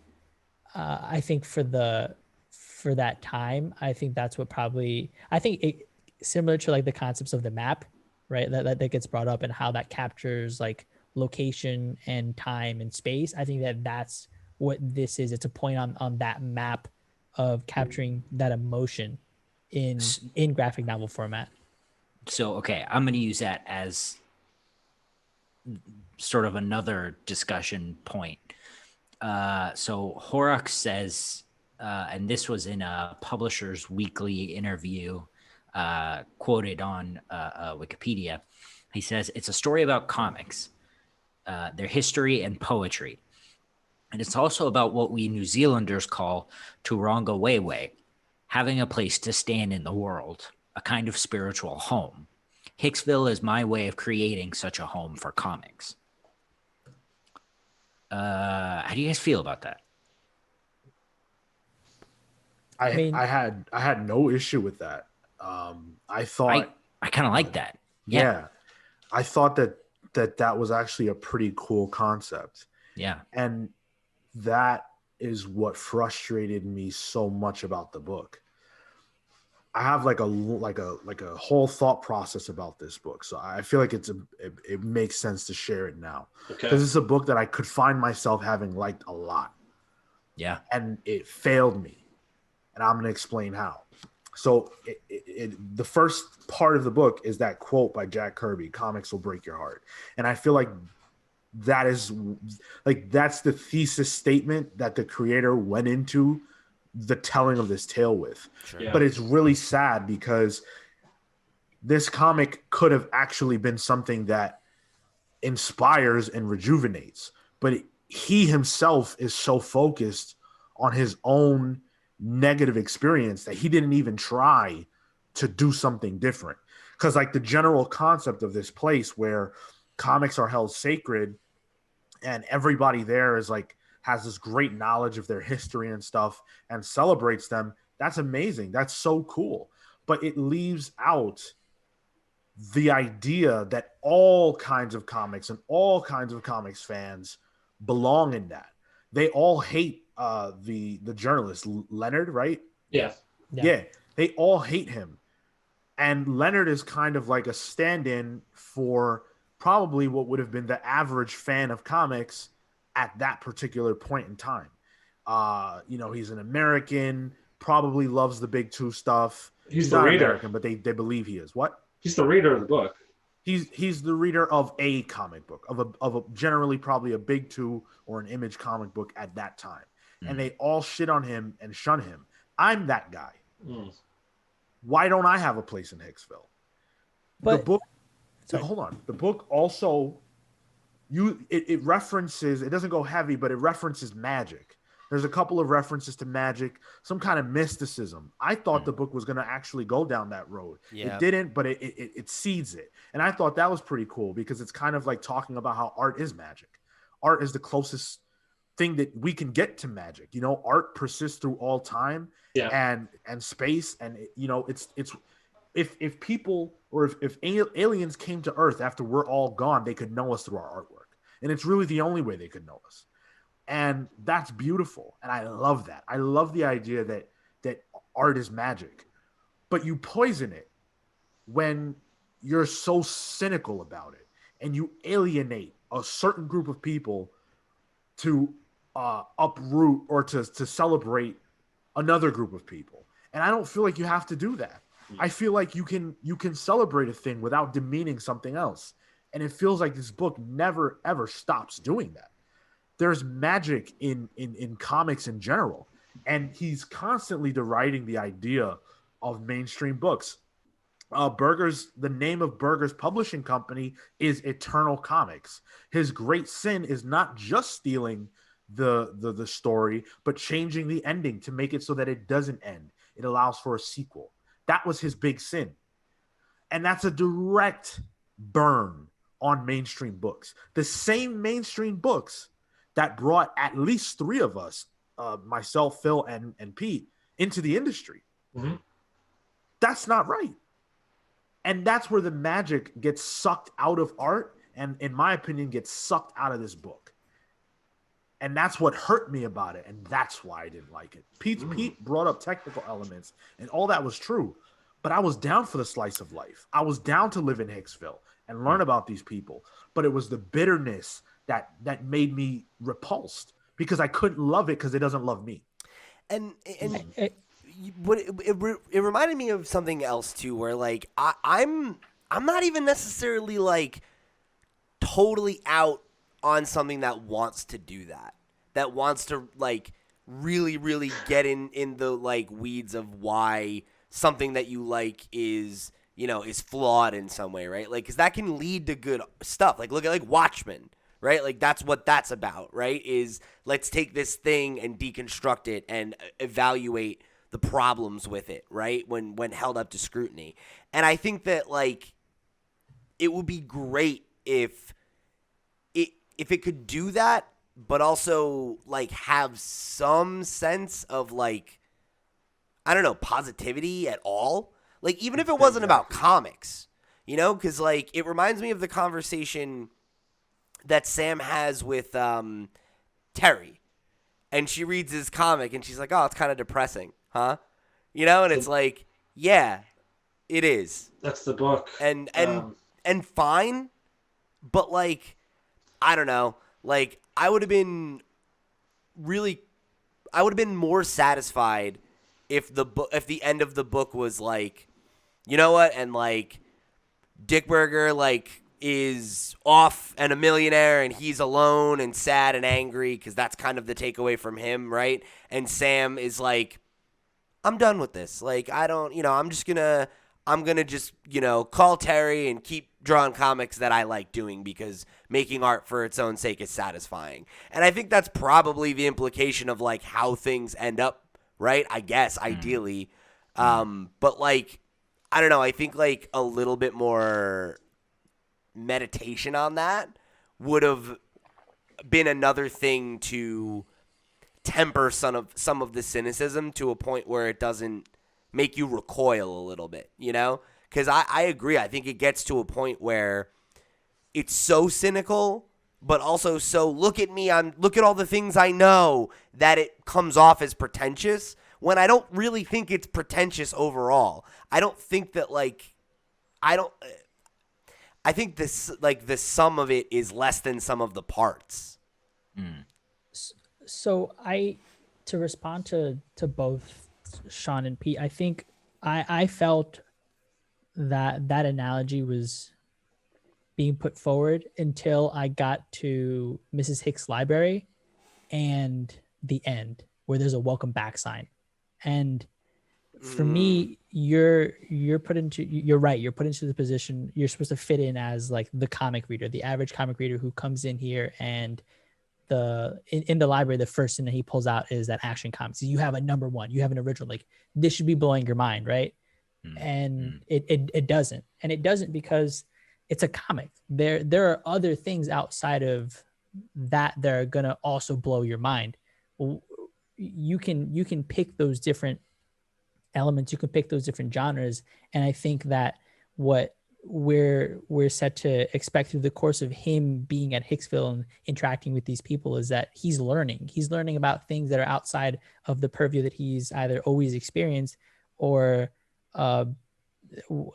I think for that time, I think that's what probably, I think it, similar to like the concepts of the map, right, that gets brought up and how that captures like location and time and space. I think that's what this is. It's a point on that map of capturing that emotion in graphic novel format. So, okay, I'm going to use that as sort of another discussion point. So Horrocks says, and this was in a Publishers Weekly interview, quoted on Wikipedia. He says, it's a story about comics, their history and poetry. And it's also about what we New Zealanders call Turanga Wewe, having a place to stand in the world, a kind of spiritual home. Hicksville is my way of creating such a home for comics. How do you guys feel about that? I had no issue with that. I thought I kind of like that. Yeah. I thought that was actually a pretty cool concept. Yeah. And that is what frustrated me so much about the book. I have like a whole thought process about this book, so I feel like it makes sense to share it now, because it's a book that I could find myself having liked a lot. Yeah, and it failed me, and I'm gonna explain how. So the first part of the book is that quote by Jack Kirby: "Comics will break your heart," and I feel like that's the thesis statement that the creator went into the telling of this tale with. Sure. Yeah. But it's really sad because this comic could have actually been something that inspires and rejuvenates, but he himself is so focused on his own negative experience that he didn't even try to do something different. Because like the general concept of this place where comics are held sacred and everybody there is like has this great knowledge of their history and stuff and celebrates them, that's amazing. That's so cool. But it leaves out the idea that all kinds of comics and all kinds of comics fans belong in that. They all hate the journalist Leonard, right? Yeah. They all hate him. And Leonard is kind of like a stand-in for probably what would have been the average fan of comics at that particular point in time. He's an American, probably loves the big two stuff. He's the not reader. American, but they believe he is. What? He's the reader of the book. He's the reader of a comic book, of a generally probably a big two or an Image comic book at that time. And they all shit on him and shun him. I'm that guy. Why don't I have a place in Hicksville? But, the book hold on. The book also it references, it doesn't go heavy, but it references magic. There's a couple of references to magic, some kind of mysticism. I thought the book was going to actually go down that road. Yeah. It didn't, but it seeds it. And I thought that was pretty cool because it's kind of like talking about how art is magic. Art is the closest thing that we can get to magic. Art persists through all time and space. And, it's if people or if aliens came to Earth after we're all gone, they could know us through our artwork. And it's really the only way they could know us. And that's beautiful. And I love that. I love the idea that art is magic. But you poison it when you're so cynical about it and you alienate a certain group of people to uproot or to celebrate another group of people. And I don't feel like you have to do that. I feel like you can celebrate a thing without demeaning something else. And it feels like this book never, ever stops doing that. There's magic in comics in general. And he's constantly deriding the idea of mainstream books. The name of Berger's publishing company is Eternal Comics. His great sin is not just stealing the story, but changing the ending to make it so that it doesn't end. It allows for a sequel. That was his big sin. And that's a direct burn on mainstream books. The same mainstream books that brought at least three of us, myself, Phil, and Pete, into the industry. Mm-hmm. That's not right. And that's where the magic gets sucked out of art and, in my opinion, gets sucked out of this book. And that's what hurt me about it, and that's why I didn't like it. Pete brought up technical elements, and all that was true. But I was down for the slice of life. I was down to live in Hicksville and learn about these people. But it was the bitterness that made me repulsed because I couldn't love it because it doesn't love me. And it reminded me of something else too, where like I'm not even necessarily like totally out on something that wants to do that wants to like really, really get in the like weeds of why something that you like is flawed in some way, right? Like, because that can lead to good stuff. Like, look at like Watchmen, right? Like, that's what that's about, right? Is let's take this thing and deconstruct it and evaluate the problems with it, right? When held up to scrutiny. And I think that like it would be great if it could do that, but also like have some sense of like, I don't know, positivity at all. Like, even if it wasn't about comics, because like it reminds me of the conversation that Sam has with Terry, and she reads his comic and she's like, oh, it's kind of depressing, huh? And it's like, yeah, it is. That's the book. And fine, but like, I don't know. Like, I would have been more satisfied if the end of the book was like, you know what, and like Dick Berger like is off and a millionaire and he's alone and sad and angry because that's kind of the takeaway from him, right? And Sam is like, I'm done with this. Like, I don't, I'm gonna just call Terry and keep drawing comics that I like doing because making art for its own sake is satisfying. And I think that's probably the implication of like how things end up, right? I guess ideally. But like, I don't know. I think like a little bit more meditation on that would have been another thing to temper some of the cynicism to a point where it doesn't make you recoil a little bit, you know? Because I agree. I think it gets to a point where it's so cynical, but also so look at me, look at all the things I know, that it comes off as pretentious, when I don't really think it's pretentious overall. I don't think that, like, I think this, like, the sum of it is less than some of the parts. So to respond to both Sean and Pete, I think I felt that analogy was being put forward until I got to Mrs. Hicks' library and the end, where there's a welcome back sign. And for me, you're put into, you're right, you're put into the position, you're supposed to fit in as like the comic reader, the average comic reader who comes in here, and in the library, the first thing that he pulls out is that Action Comics. You have a number one, you have an original, like this should be blowing your mind, right? And it doesn't. And it doesn't because it's a comic. There are other things outside of that are gonna also blow your mind. You can pick those different elements, you can pick those different genres, and I think that what we're set to expect through the course of him being at Hicksville and interacting with these people is that he's learning about things that are outside of the purview that he's either always experienced or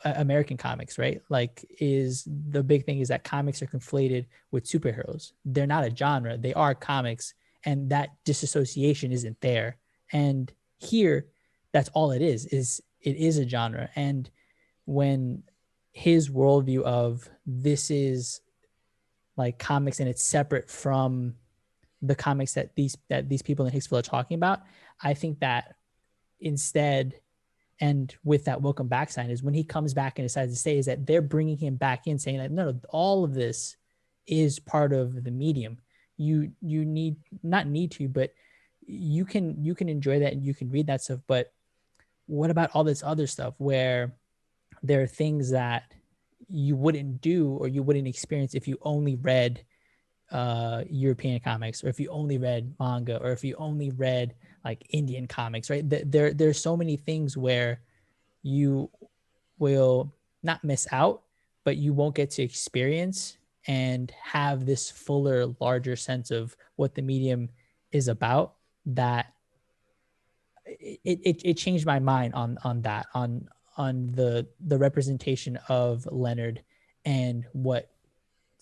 American comics, right? Like, is the big thing is that comics are conflated with superheroes. They're not a genre, they are comics, and that disassociation isn't there. And here, that's all it is it is a genre. And when his worldview of this is like comics and it's separate from the comics that these people in Hicksville are talking about, I think that instead, and with that welcome back sign, is when he comes back and decides to say is that they're bringing him back in, saying that no, all of this is part of the medium. You need not need to, but you can enjoy that and you can read that stuff. But what about all this other stuff where there are things that you wouldn't do or you wouldn't experience if you only read European comics, or if you only read manga, or if you only read like Indian comics, right? There's so many things where you will not miss out, but you won't get to experience and have this fuller, larger sense of what the medium is about. That it changed my mind on that, on the representation of Leonard and what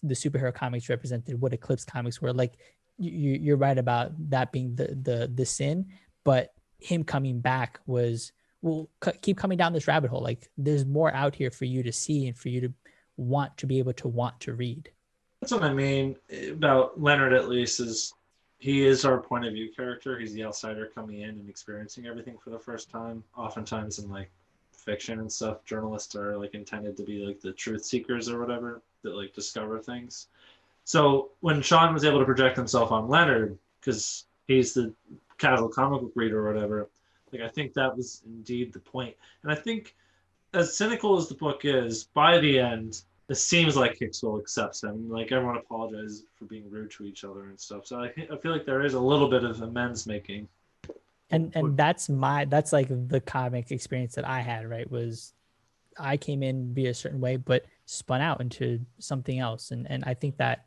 the superhero comics represented, what Eclipse comics were. Like, you're right about that being the sin, but him coming back was, well, keep coming down this rabbit hole. Like, there's more out here for you to see and for you to want to read. That's what I mean about Leonard, at least, is he is our point of view character. He's the outsider coming in and experiencing everything for the first time. Oftentimes in like fiction and stuff, journalists are like intended to be like the truth seekers or whatever, that like discover things. So when Sean was able to project himself on Leonard, because he's the casual comic book reader or whatever, like I think that was indeed the point. And I think as cynical as the book is, by the end, it seems like Hicksville accepts him. Like, everyone apologizes for being rude to each other and stuff. So I feel like there is a little bit of amends making. And that's like the comic experience that I had, right? Was I came in be a certain way, but spun out into something else. And I think that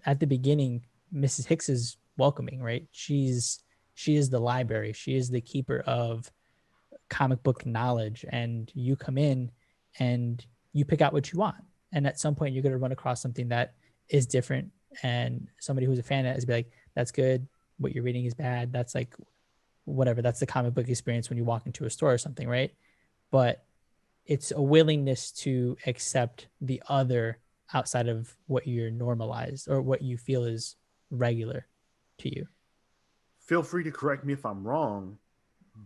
at the beginning, Mrs. Hicks is welcoming, right? She is the library. She is the keeper of comic book knowledge. And you come in and you pick out what you want. And at some point you're going to run across something that is different. And somebody who's a fan of it is be like, that's good. What you're reading is bad. That's like, whatever. That's the comic book experience when you walk into a store or something, right? But it's a willingness to accept the other outside of what you're normalized or what you feel is regular to you. Feel free to correct me if I'm wrong,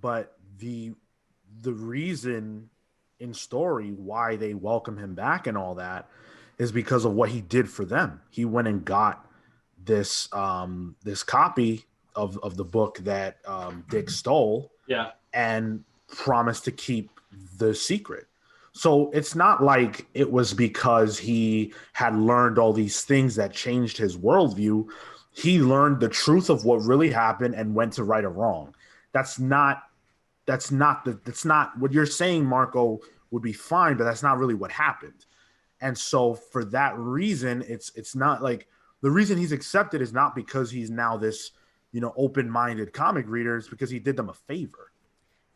but the reason in story why they welcome him back and all that is because of what he did for them. He went and got this this copy of the book that Dick stole, and promised to keep the secret. So it's not like it was because he had learned all these things that changed his worldview. he learned the truth of what really happened and went to right or wrong. That's not what you're saying, Marco, would be fine, but that's not really what happened. And so for that reason, it's not like the reason he's accepted is not because he's now this, open-minded comic reader. It's because he did them a favor.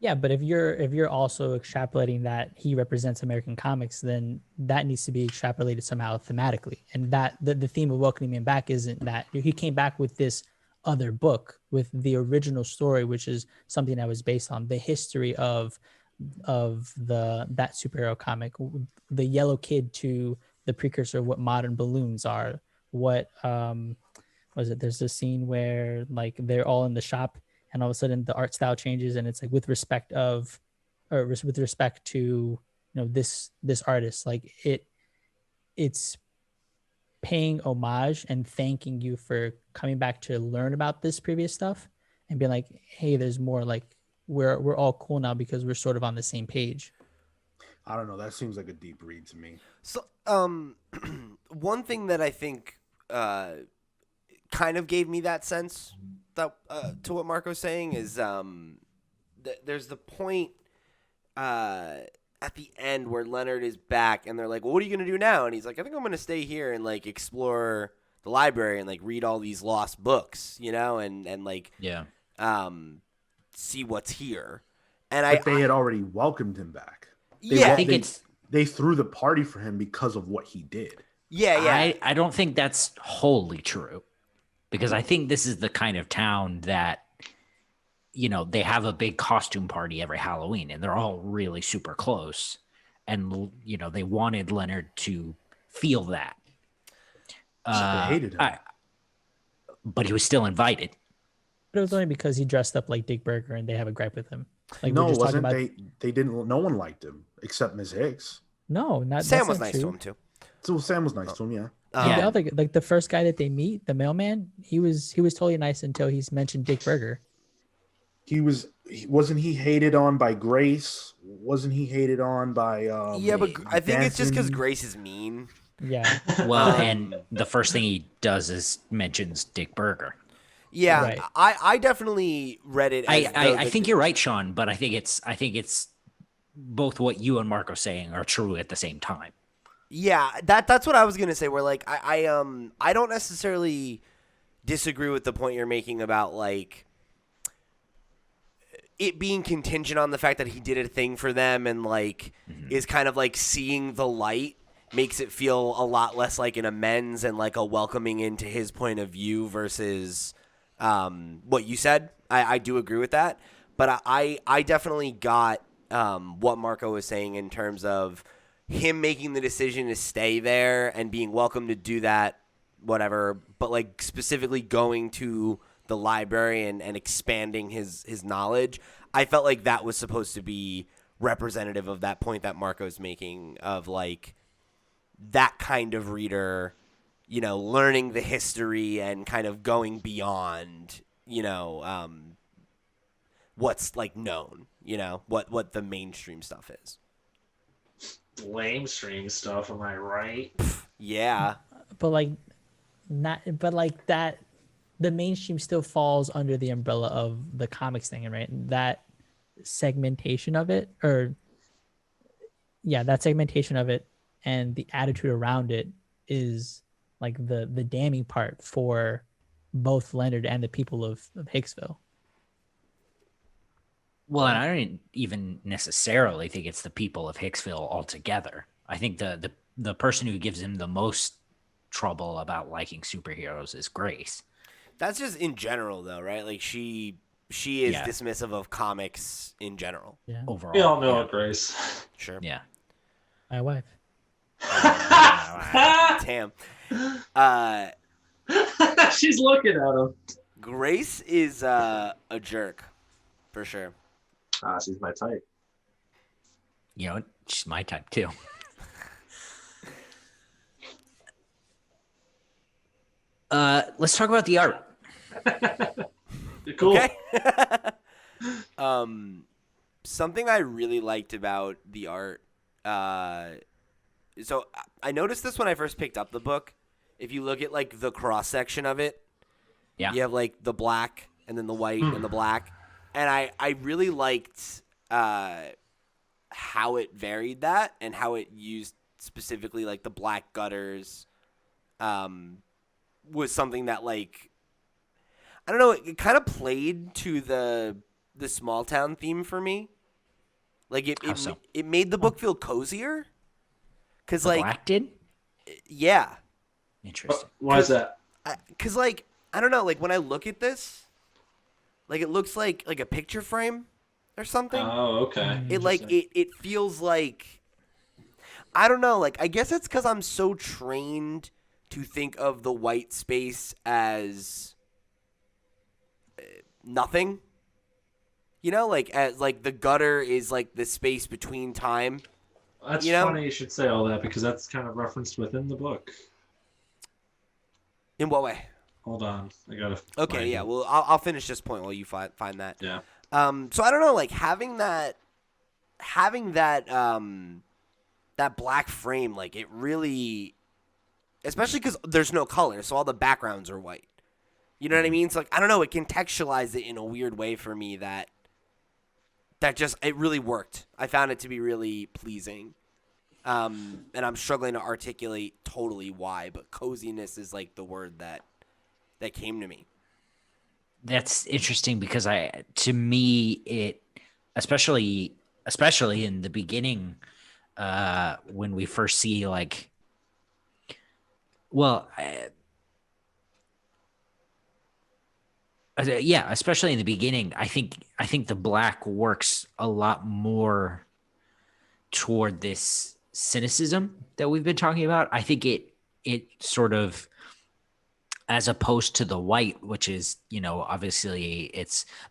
Yeah, but if you're also extrapolating that he represents American comics, then that needs to be extrapolated somehow thematically. And that the theme of welcoming him back isn't that he came back with this other book with the original story, which is something that was based on the history of that superhero comic, the Yellow Kid to the precursor of what modern balloons are. What was it? There's a scene where like they're all in the shop, and all of a sudden the art style changes, and it's like with respect to this artist, like it's paying homage and thanking you for coming back to learn about this previous stuff and being like, hey, there's more, like we're all cool now because we're sort of on the same page. I don't know. That seems like a deep read to me. So, one thing that I think kind of gave me that sense that to what Marco's saying is there's the point at the end where Leonard is back and they're like, well, what are you going to do now? And he's like, I think I'm going to stay here and like explore the library and like read all these lost books, and like see what's here. And they had already welcomed him back. They threw the party for him because of what he did. Yeah. I don't think that's wholly true, because I think this is the kind of town that, they have a big costume party every Halloween and they're all really super close. And, they wanted Leonard to feel that. They hated him. But he was still invited. But it was only because he dressed up like Dick Berger and they have a gripe with him. Like, no, it wasn't. They didn't. No one liked him except Ms. Hicks. No, not Sam was nice to him too. So Sam was nice to him, yeah. The other, like the first guy that they meet, the mailman, he was totally nice until he's mentioned Dick Berger. Wasn't he hated on by Grace? Wasn't he hated on by but I think it's just because Grace is mean. Yeah. Well, and the first thing he does is mentions Dick Berger. Yeah, right. I definitely read it. I think you're right, Sean, but I think it's both what you and Marco saying are true at the same time. Yeah, that's what I was gonna say. Where like I don't necessarily disagree with the point you're making about like it being contingent on the fact that he did a thing for them and like is kind of like seeing the light makes it feel a lot less like an amends and like a welcoming into his point of view versus what you said. I do agree with that, but I definitely got what Marco was saying in terms of him making the decision to stay there and being welcome to do that, whatever, but like specifically going to the library and expanding his knowledge. I felt like that was supposed to be representative of that point that Marco's making of like that kind of reader, learning the history and kind of going beyond, what's like known, what the mainstream stuff is. Lamestream stuff, am I right? Yeah. But that the mainstream still falls under the umbrella of the comics thing, right? That segmentation of it, that segmentation of it and the attitude around it is like the damning part for both Leonard and the people of Hicksville. Well, and I don't even necessarily think it's the people of Hicksville altogether. I think the person who gives him the most trouble about liking superheroes is Grace. That's just in general, though, right? Like she is dismissive of comics in general. Yeah. Overall, We all know it, Grace. Sure. Yeah. My wife. Damn. She's looking at him. Grace is a jerk, for sure. She's my type. She's my type too. Let's talk about the art. Cool. Okay. Something I really liked about the art. So I noticed this when I first picked up the book. If you look at like the cross section of it, Yeah. You have like the black and then the white and the black. And I really liked how it varied that and how it used specifically like the black gutters was something that like I don't know, it kind of played to the small town theme for me. Like it made the book feel cozier. Cuz like black did? Yeah. Interesting. Why is that? Cuz like I don't know, like when I look at this, like it looks like a picture frame or something. Oh, okay. It like it feels like I don't know, like I guess it's cuz I'm so trained to think of the white space as nothing. You know, like as like the gutter is like the space between time. That's funny you should say all that because that's kind of referenced within the book. In what way? Hold on, I gotta. Okay, yeah. Well, I'll finish this point while you find that. Yeah. So I don't know, like having that that black frame, like it really, especially because there's no color, so all the backgrounds are white. You know what I mean? So like I don't know, it contextualized it in a weird way for me that just it really worked. I found it to be really pleasing. And I'm struggling to articulate totally why, but coziness is like the word that came to me. That's interesting because to me it especially in the beginning when we first see like especially in the beginning, I think the black works a lot more toward this cynicism that we've been talking about. I think it sort of, as opposed to the white, which is, obviously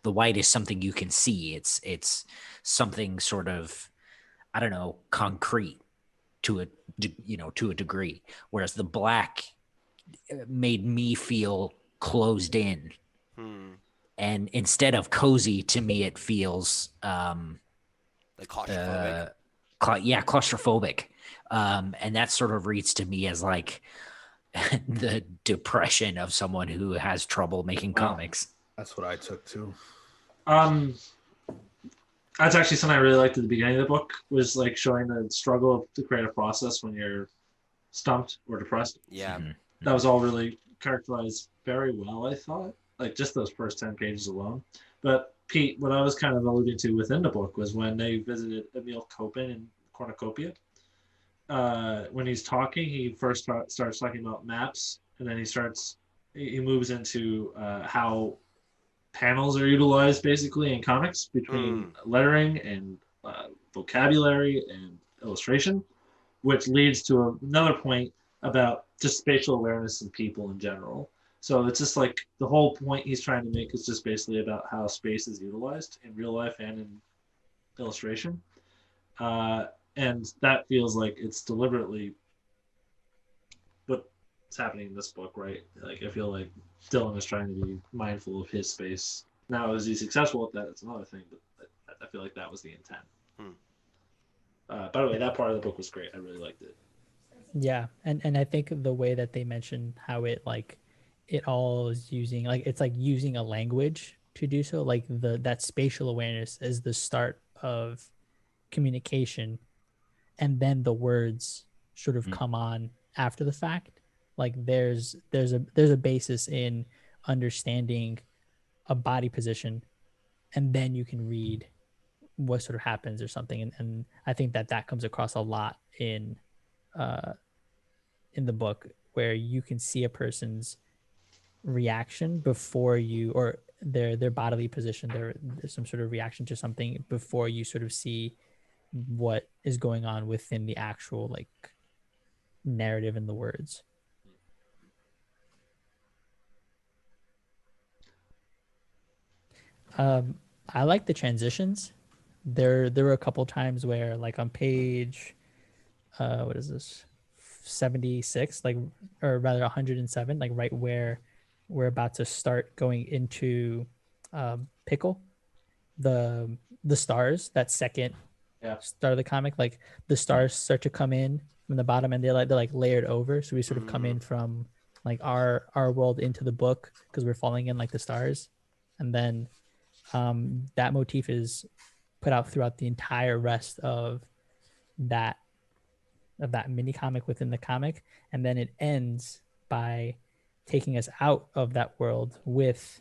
the white is something you can see. It's something sort of, I don't know, concrete to a degree. Whereas the black made me feel closed in. And instead of cozy, to me, it feels like claustrophobic. Claustrophobic. And that sort of reads to me as like the depression of someone who has trouble making comics. That's what I took too. That's actually something I really liked at the beginning of the book, was like showing the struggle of the creative process when you're stumped or depressed. Yeah. Mm-hmm. That was all really characterized very well, I thought. Like just those first 10 pages alone. But Pete, what I was kind of alluding to within the book was when they visited Emil Kopin in Cornucopia. When he's talking, he first starts talking about maps, and then he moves into how panels are utilized basically in comics between lettering and vocabulary and illustration, which leads to another point about just spatial awareness in people in general. So it's just like the whole point he's trying to make is just basically about how space is utilized in real life and in illustration. And that feels like it's deliberately what's happening in this book, right? Like I feel like Dylan is trying to be mindful of his space. Now, is he successful at that? It's another thing, but I feel like that was the intent. By the way, that part of the book was great. I really liked it. Yeah, and I think the way that they mentioned how it all is using, like it's like using a language to do so, like that spatial awareness is the start of communication, and then the words sort of come on after the fact. Like there's a basis in understanding a body position, and then you can read what sort of happens or something, and I think that comes across a lot in the book, where you can see a person's reaction before you, or their bodily position, there's some sort of reaction to something before you sort of see what is going on within the actual like narrative in the words. I like the transitions. There were a couple times where, like on page what is this, 76, like, or rather 107, like right where we're about to start going into Pickle, the stars, that second start of the comic, like the stars start to come in from the bottom, and they're like layered over, so we sort of come in from like our world into the book because we're falling in like the stars, and then that motif is put out throughout the entire rest that of that mini comic within the comic, and then it ends by taking us out of that world with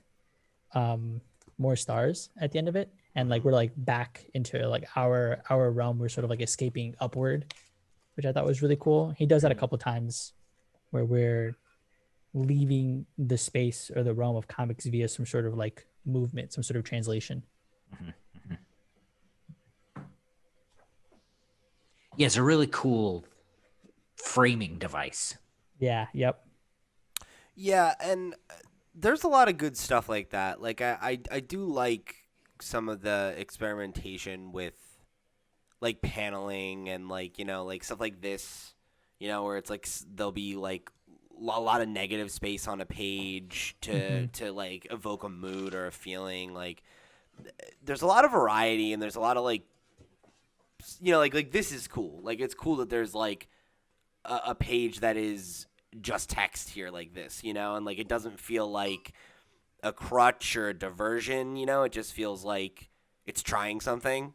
more stars at the end of it, and like we're like back into like our realm. We're sort of like escaping upward, which I thought was really cool. He does that a couple times where we're leaving the space or the realm of comics via some sort of like movement, some sort of translation. Yeah, it's a really cool framing device. Yeah, yep. Yeah, and there's a lot of good stuff like that. Like I do like some of the experimentation with like paneling and like, you know, like stuff like this, you know, where it's like there'll be like a lot of negative space on a page to like evoke a mood or a feeling. Like there's a lot of variety, and there's a lot of like, you know, like this is cool. Like it's cool that there's like a page that is just text here like this, you know, and like it doesn't feel like a crutch or a diversion, you know, it just feels like it's trying something.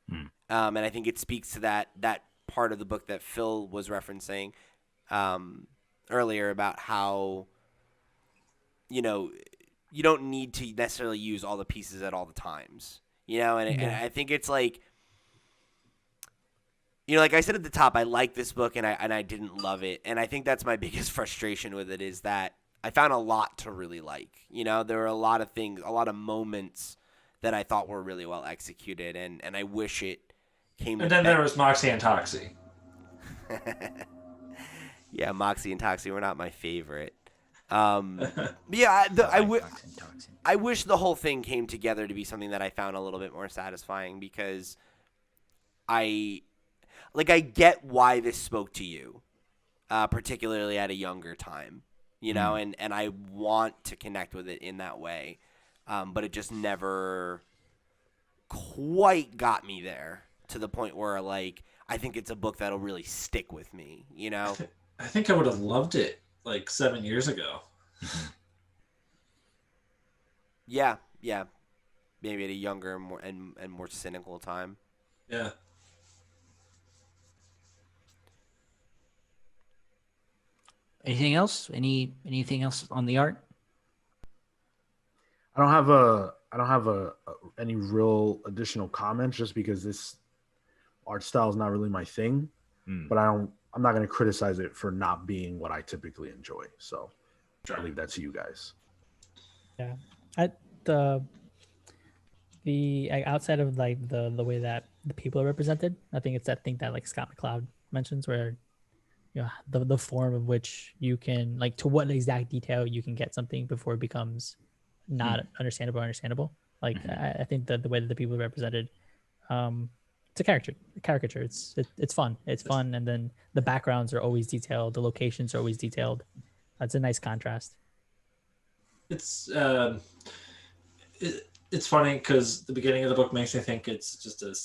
And I think it speaks to that part of the book that Phil was referencing earlier about how, you know, you don't need to necessarily use all the pieces at all the times, you know, and I think it's like, you know, like I said at the top, I like this book and I didn't love it. And I think that's my biggest frustration with it, is that I found a lot to really like. You know, there were a lot of things, a lot of moments that I thought were really well executed, and I wish it came. And then there was Moxie and Toxie. Yeah, Moxie and Toxie were not my favorite. Yeah, I wish the whole thing came together to be something that I found a little bit more satisfying, because I get why this spoke to you, particularly at a younger time, you know, and I want to connect with it in that way, but it just never quite got me there to the point where, like, I think it's a book that'll really stick with me, you know? I think I would have loved it like 7 years ago. Yeah, maybe at a younger and more cynical time. Yeah. Anything else? Anything else on the art? I don't have any real additional comments, just because this art style is not really my thing. But I'm not going to criticize it for not being what I typically enjoy. So I'll leave that to you guys. Yeah, the outside of like the way that the people are represented, I think it's that thing that like Scott McCloud mentions, where you know the form of which you can, like, to what exact detail you can get something before it becomes not understandable. Like I think that the way that the people are represented, it's a caricature. It's fun. It's fun, and then the backgrounds are always detailed. The locations are always detailed. That's a nice contrast. It's funny because the beginning of the book makes me think it's just a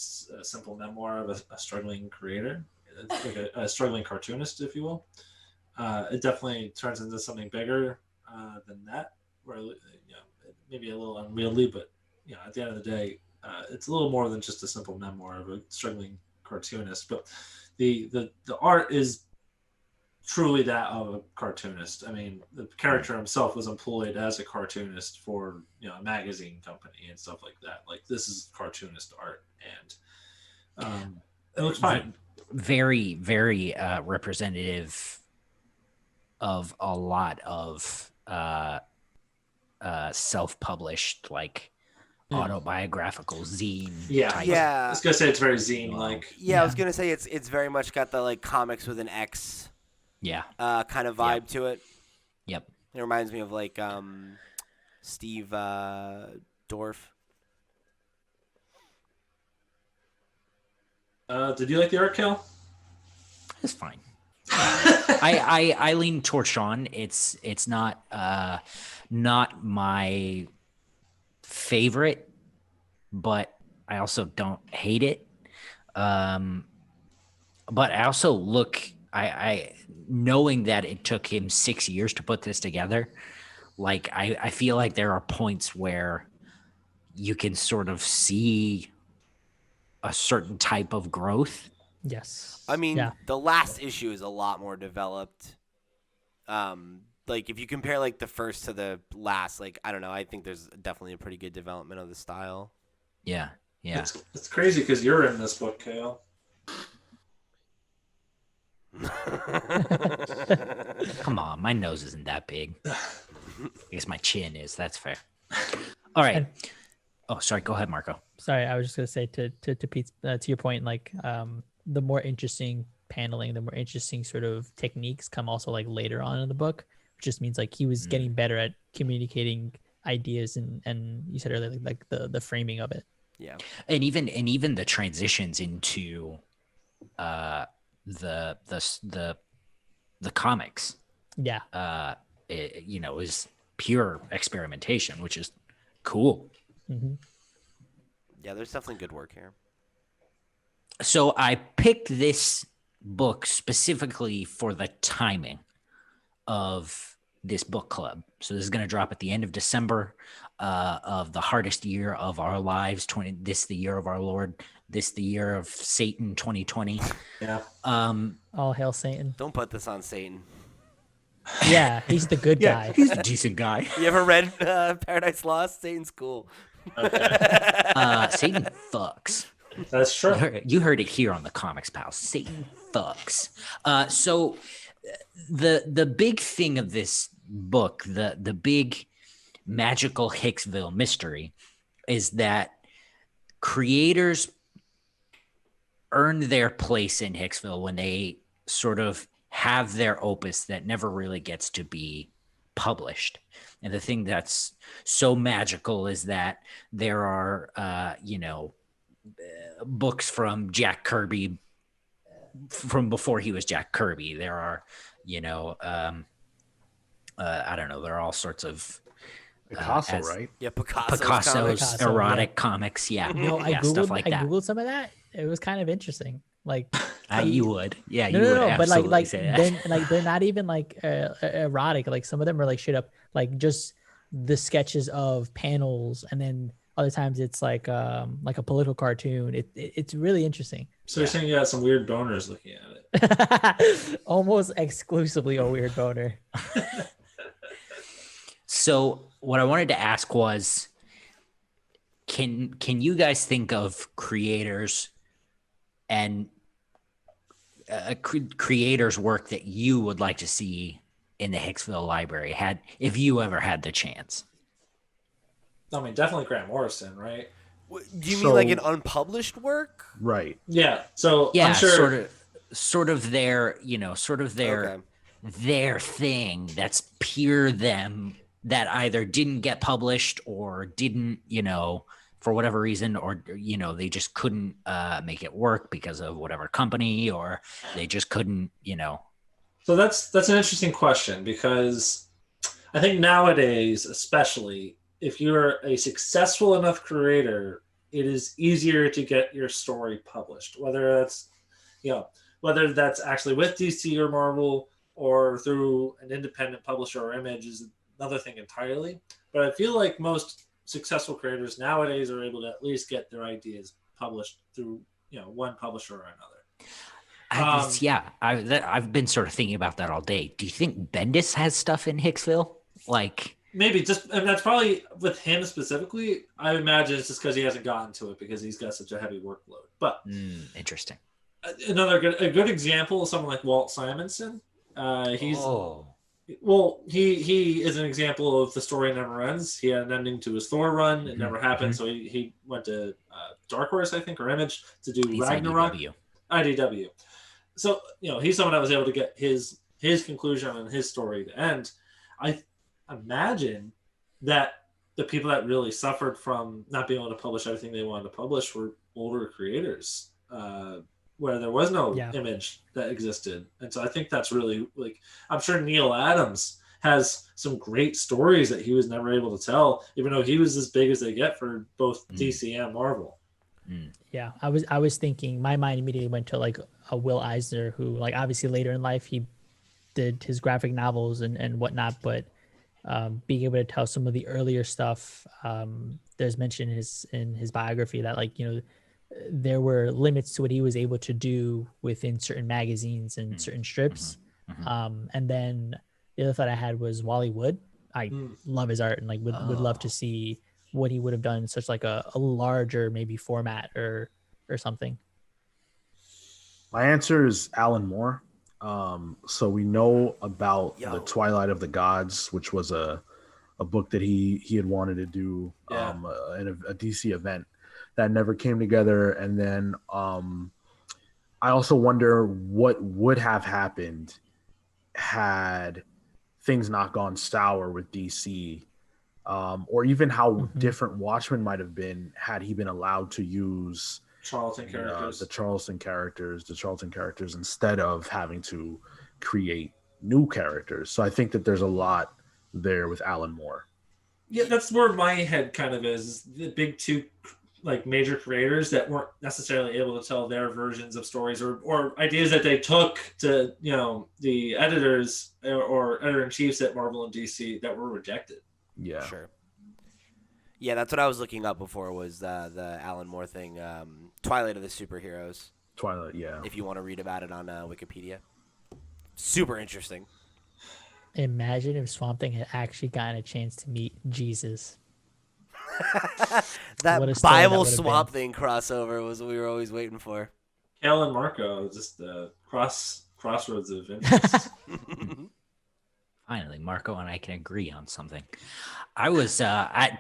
simple memoir of a struggling creator. It's like a struggling cartoonist, if you will. It definitely turns into something bigger than that, where, you know, maybe a little unwieldy, but, you know, at the end of the day, it's a little more than just a simple memoir of a struggling cartoonist. But the art is truly that of a cartoonist. I mean, the character himself was employed as a cartoonist for, you know, a magazine company and stuff like that. Like, this is cartoonist art, and it looks fine. Very, very representative of a lot of self-published, like, autobiographical zine. I was gonna say it's very zine like. I was gonna say it's very much got the like comics with an X. Kind of vibe to it. Yep. It reminds me of like Steve Dorff. Did you like the art, Kel? It's fine. I lean towards Sean. It's not my favorite, but I also don't hate it. But I also look I knowing that it took him 6 years to put this together, like I feel like there are points where you can sort of see a certain type of growth. Yes. I mean, Yeah. the last issue is a lot more developed. Like if you compare like the first to the last, like I don't know, I think there's definitely a pretty good development of the style. Yeah. Yeah. It's crazy because you're in this book, Kale. Come on, my nose isn't that big. I guess my chin is. That's fair. All right. Oh, sorry. Go ahead, Marco. Sorry, I was just gonna say to Pete's to your point, like the more interesting paneling, the more interesting sort of techniques come also like later on in the book, which just means like he was getting better at communicating ideas and you said earlier like the framing of it. Yeah, and even the transitions into the comics. Yeah. It, is pure experimentation, which is cool. Mm-hmm. Yeah, there's definitely good work here. So I picked this book specifically for the timing of this book club. So this is going to drop at the end of December of the hardest year of our lives. This the year of our Lord. This the year of Satan 2020. Yeah. All hail Satan. Don't put this on Satan. Yeah, he's the good guy. He's a decent guy. You ever read Paradise Lost? Satan's cool. Satan fucks. That's true. You heard it here on the Comics Pal. Satan fucks. So the big thing of this book, the big magical Hicksville mystery, is that creators earn their place in Hicksville when they sort of have their opus that never really gets to be published. And the thing that's so magical is that there are, books from Jack Kirby from before he was Jack Kirby. There are, I don't know, there are all sorts of Picasso, right? Yeah, Picasso's erotic comics. Yeah. No, I googled stuff like that. I googled some of that. It was kind of interesting. Like you would. Yeah, no, you would. no, but like say that. then like they're not even like erotic. Like some of them are like straight up like just the sketches of panels, and then other times it's like a political cartoon. It's really interesting. So you're saying you had some weird boners looking at it? Almost exclusively a weird boner. So what I wanted to ask was, can you guys think of creators and creators' work that you would like to see in the Hicksville Library if you ever had the chance? I mean, definitely Grant Morrison, right? Do you mean like an unpublished work? Right. Yeah. So Yeah, I'm sure sort of their their thing that's pure them, that either didn't get published or didn't, for whatever reason, or, they just couldn't make it work because of whatever company, or they just couldn't, So that's an interesting question, because I think nowadays, especially if you're a successful enough creator, it is easier to get your story published, whether that's actually with DC or Marvel or through an independent publisher or Image is another thing entirely. But I feel like most successful creators nowadays are able to at least get their ideas published through one publisher or another. I've been sort of thinking about that all day. Do you think Bendis has stuff in Hicksville? Like maybe and that's probably with him specifically. I imagine it's just because he hasn't gotten to it because he's got such a heavy workload. But interesting. A good example is someone like Walt Simonson. He is an example of the story never ends. He had an ending to his Thor run. It never happened. So he went to Dark Horse, I think, or Image to do Ragnarok. IDW. So, he's someone that was able to get his conclusion and his story to end. I imagine that the people that really suffered from not being able to publish everything they wanted to publish were older creators, where there was no Image that existed. And so I think that's really, I'm sure Neil Adams has some great stories that he was never able to tell, even though he was as big as they get for both DC and Marvel. Yeah, I was thinking, my mind immediately went to like a Will Eisner, who like obviously later in life he did his graphic novels and whatnot, but being able to tell some of the earlier stuff, there's mention in his biography that like, you know, there were limits to what he was able to do within certain magazines and certain strips. And then the other thought I had was Wally Wood. I love his art and like would love to see what he would have done in such like a larger maybe format or something. My answer is Alan Moore. So we know about the Twilight of the Gods, which was a book that he had wanted to do in a DC event that never came together. And then I also wonder what would have happened had things not gone sour with DC, or even how different Watchmen might have been had he been allowed to use Charlton characters, the Charlton characters instead of having to create new characters. So I think that there's a lot there with Alan Moore. Yeah, that's where my head kind of is. The big two like major creators that weren't necessarily able to tell their versions of stories or ideas that they took to, you know, the editors or editor-in-chiefs at Marvel and DC that were rejected. Yeah. Sure. Yeah, that's what I was looking up before was the Alan Moore thing, Twilight of the Superheroes. Twilight, yeah. If you want to read about it on Wikipedia. Super interesting. Imagine if Swamp Thing had actually gotten a chance to meet Jesus. That Bible Swamp Thing crossover was what we were always waiting for. Cal and Marco, just crossroads of interest. Finally, Marco and I can agree on something. I was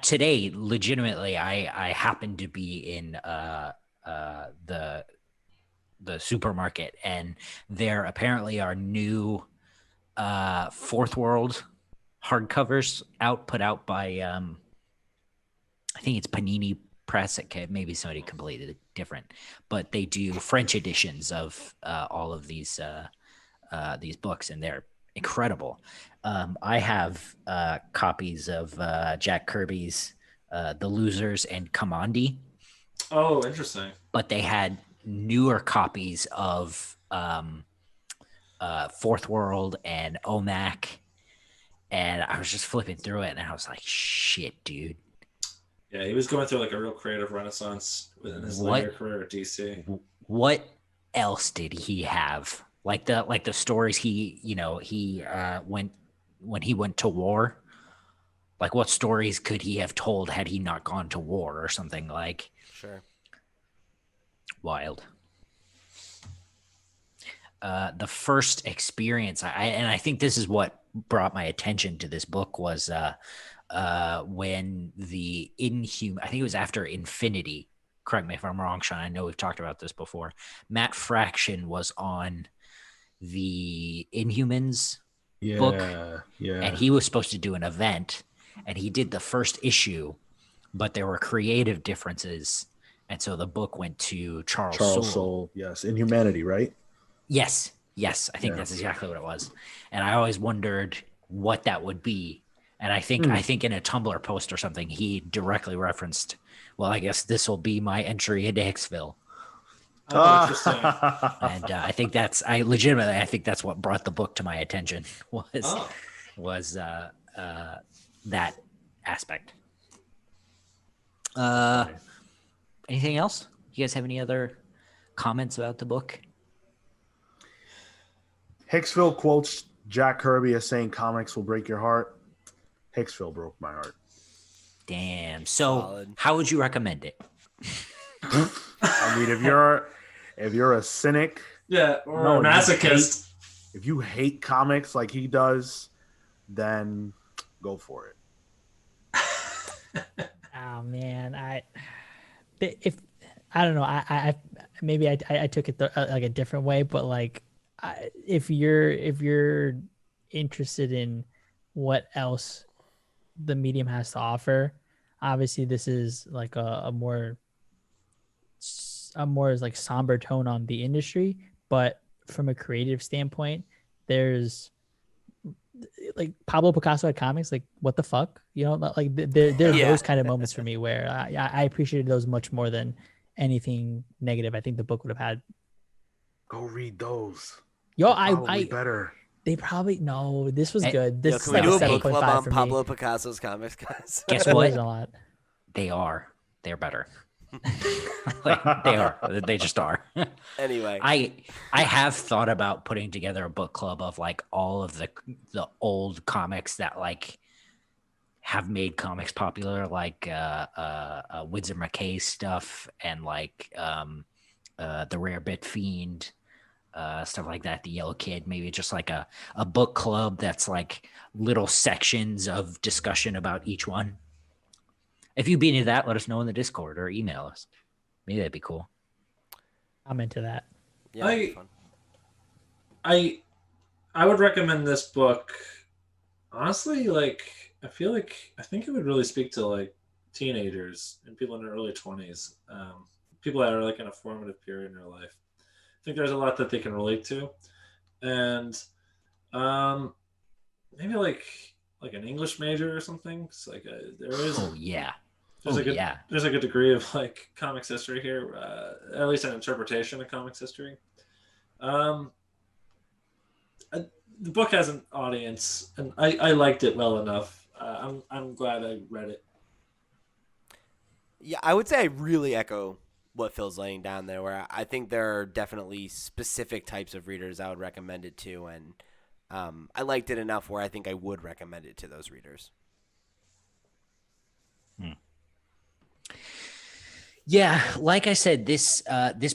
today, legitimately, I happened to be in the supermarket, and there apparently are new Fourth World hardcovers put out by I think it's Panini Press. Maybe somebody completely different, but they do French editions of all of these books, and they're incredible. I have copies of Jack Kirby's The Losers and Kamandi. Oh, interesting. But they had newer copies of Fourth World and OMAC, and I was just flipping through it, and I was like, shit, dude. Yeah, he was going through like a real creative renaissance within his later career at DC. What else did he have? Like the stories he went when he went to war. Like, what stories could he have told had he not gone to war or something? Like, sure, wild. The first experience, I think this is what brought my attention to this book was when the I think it was after Infinity. Correct me if I'm wrong, Sean. I know we've talked about this before. Matt Fraction was on the Inhumans book, and he was supposed to do an event, and he did the first issue, but there were creative differences, and so the book went to Charles Soule. Yes, Inhumanity, right? Yes, I think that's exactly what it was, and I always wondered what that would be, and I think in a Tumblr post or something he directly referenced, well, I guess this will be my entry into Hicksville. Oh, interesting. And I think I think that's what brought the book to my attention was that aspect. Anything else? You guys have any other comments about the book? Hicksville quotes Jack Kirby as saying comics will break your heart. Hicksville broke my heart. Damn. So how would you recommend it? I mean, if you're a cynic, or a masochist, if you hate comics like he does, then go for it. Oh man, I don't know. I maybe I took it like a different way, but like if you're interested in what else the medium has to offer, obviously this is like a more like somber tone on the industry, but from a creative standpoint, there's like Pablo Picasso had comics, like what the fuck, you know, like there's those kind of moments for me where I appreciated those much more than anything negative I think the book would have had. Go read those. Yo, Probably better. They probably no. This was good. Yo, This can is we like do a a book club 7.5 on for Pablo me. Picasso's comics, guys? Guess That what? was a lot. They're better. Like, they are. They just are. Anyway, I have thought about putting together a book club of like all of the old comics that like have made comics popular, like Winsor McKay stuff and like the Rare Bit Fiend, stuff like that. The Yellow Kid, maybe just like a book club that's like little sections of discussion about each one. If you'd be into that, let us know in the Discord or email us. Maybe that'd be cool. I'm into that. yeah, that'd be fun. I would recommend this book. Honestly, like I think it would really speak to like teenagers and people in their early 20s, people that are like in a formative period in their life. I think there's a lot that they can relate to, and maybe like an English major or something. It's like there is. Oh yeah. There's a good degree of like comics history here, at least an interpretation of comics history. The book has an audience, and I liked it well enough. I'm glad I read it. Yeah, I would say I really echo what Phil's laying down there, where I think there are definitely specific types of readers I would recommend it to, and I liked it enough where I think I would recommend it to those readers. Yeah, like I said, this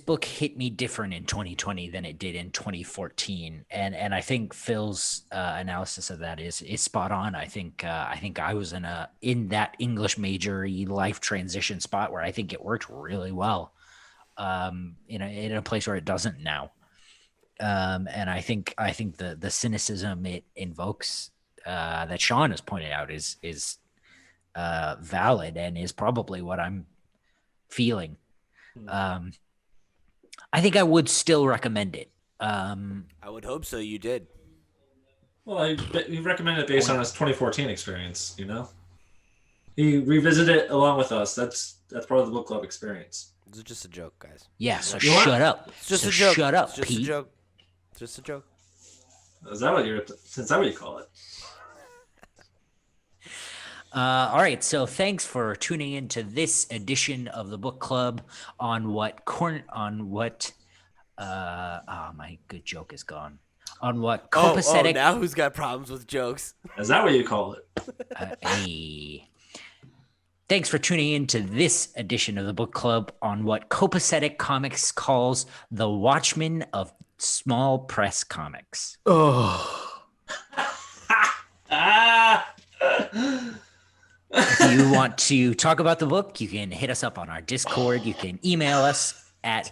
book hit me different in 2020 than it did in 2014, and I think Phil's analysis of that is spot on. I think I was in that English majory life transition spot where I think it worked really well, in a place where it doesn't now, and I think the cynicism it invokes, that Sean has pointed out is valid and is probably what I'm feeling. I think I would still recommend it. I would hope so. You did. Well, he recommended it based on his 2014 experience. You know, he revisited it along with us. That's part of the book club experience. It's just a joke, guys. Yeah. So shut up. It's just so a joke. Shut up, it's just Pete. a joke. Just a joke. Is that what you call it? All right, so thanks for tuning into this edition of the book club my good joke is gone. On what copacetic. Now who's got problems with jokes? Is that what you call it? Hey. Thanks for tuning into this edition of the book club on what Copacetic Comics calls the Watchmen of small press comics. Oh. If you want to talk about the book, you can hit us up on our Discord. You can email us at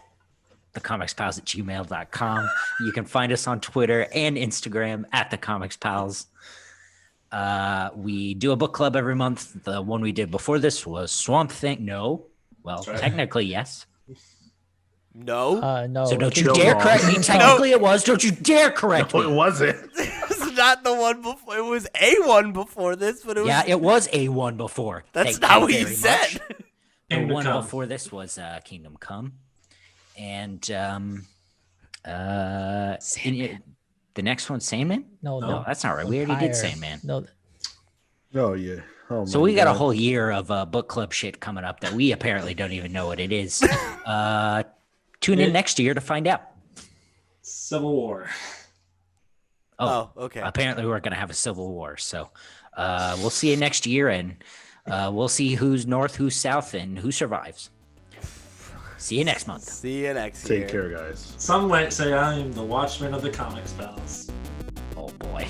thecomicspals@gmail.com. You can find us on Twitter and Instagram at thecomicspals. We do a book club every month. The one we did before this was Swamp Thing. No. Well, technically, yes. No. No. So don't you dare correct me. Technically, it was. Don't you dare correct me. No, it wasn't. It's not the one before. It was A1 before this, but it was. Yeah, it was A1 before. That's not what you said. The one before this was Kingdom Come. And the next one's Sandman? No, that's not right. We already did Sandman. No. Oh, yeah. Oh, so we got a whole year of book club shit coming up that we apparently don't even know what it is. Tune in next year to find out. Civil War. Oh, okay. Apparently we're going to have a civil war. So we'll see you next year, and we'll see who's north, who's south, and who survives. See you next month. See you next year. Take care, guys. Some might say I am the Watchman of the Comics Pals. Oh, boy.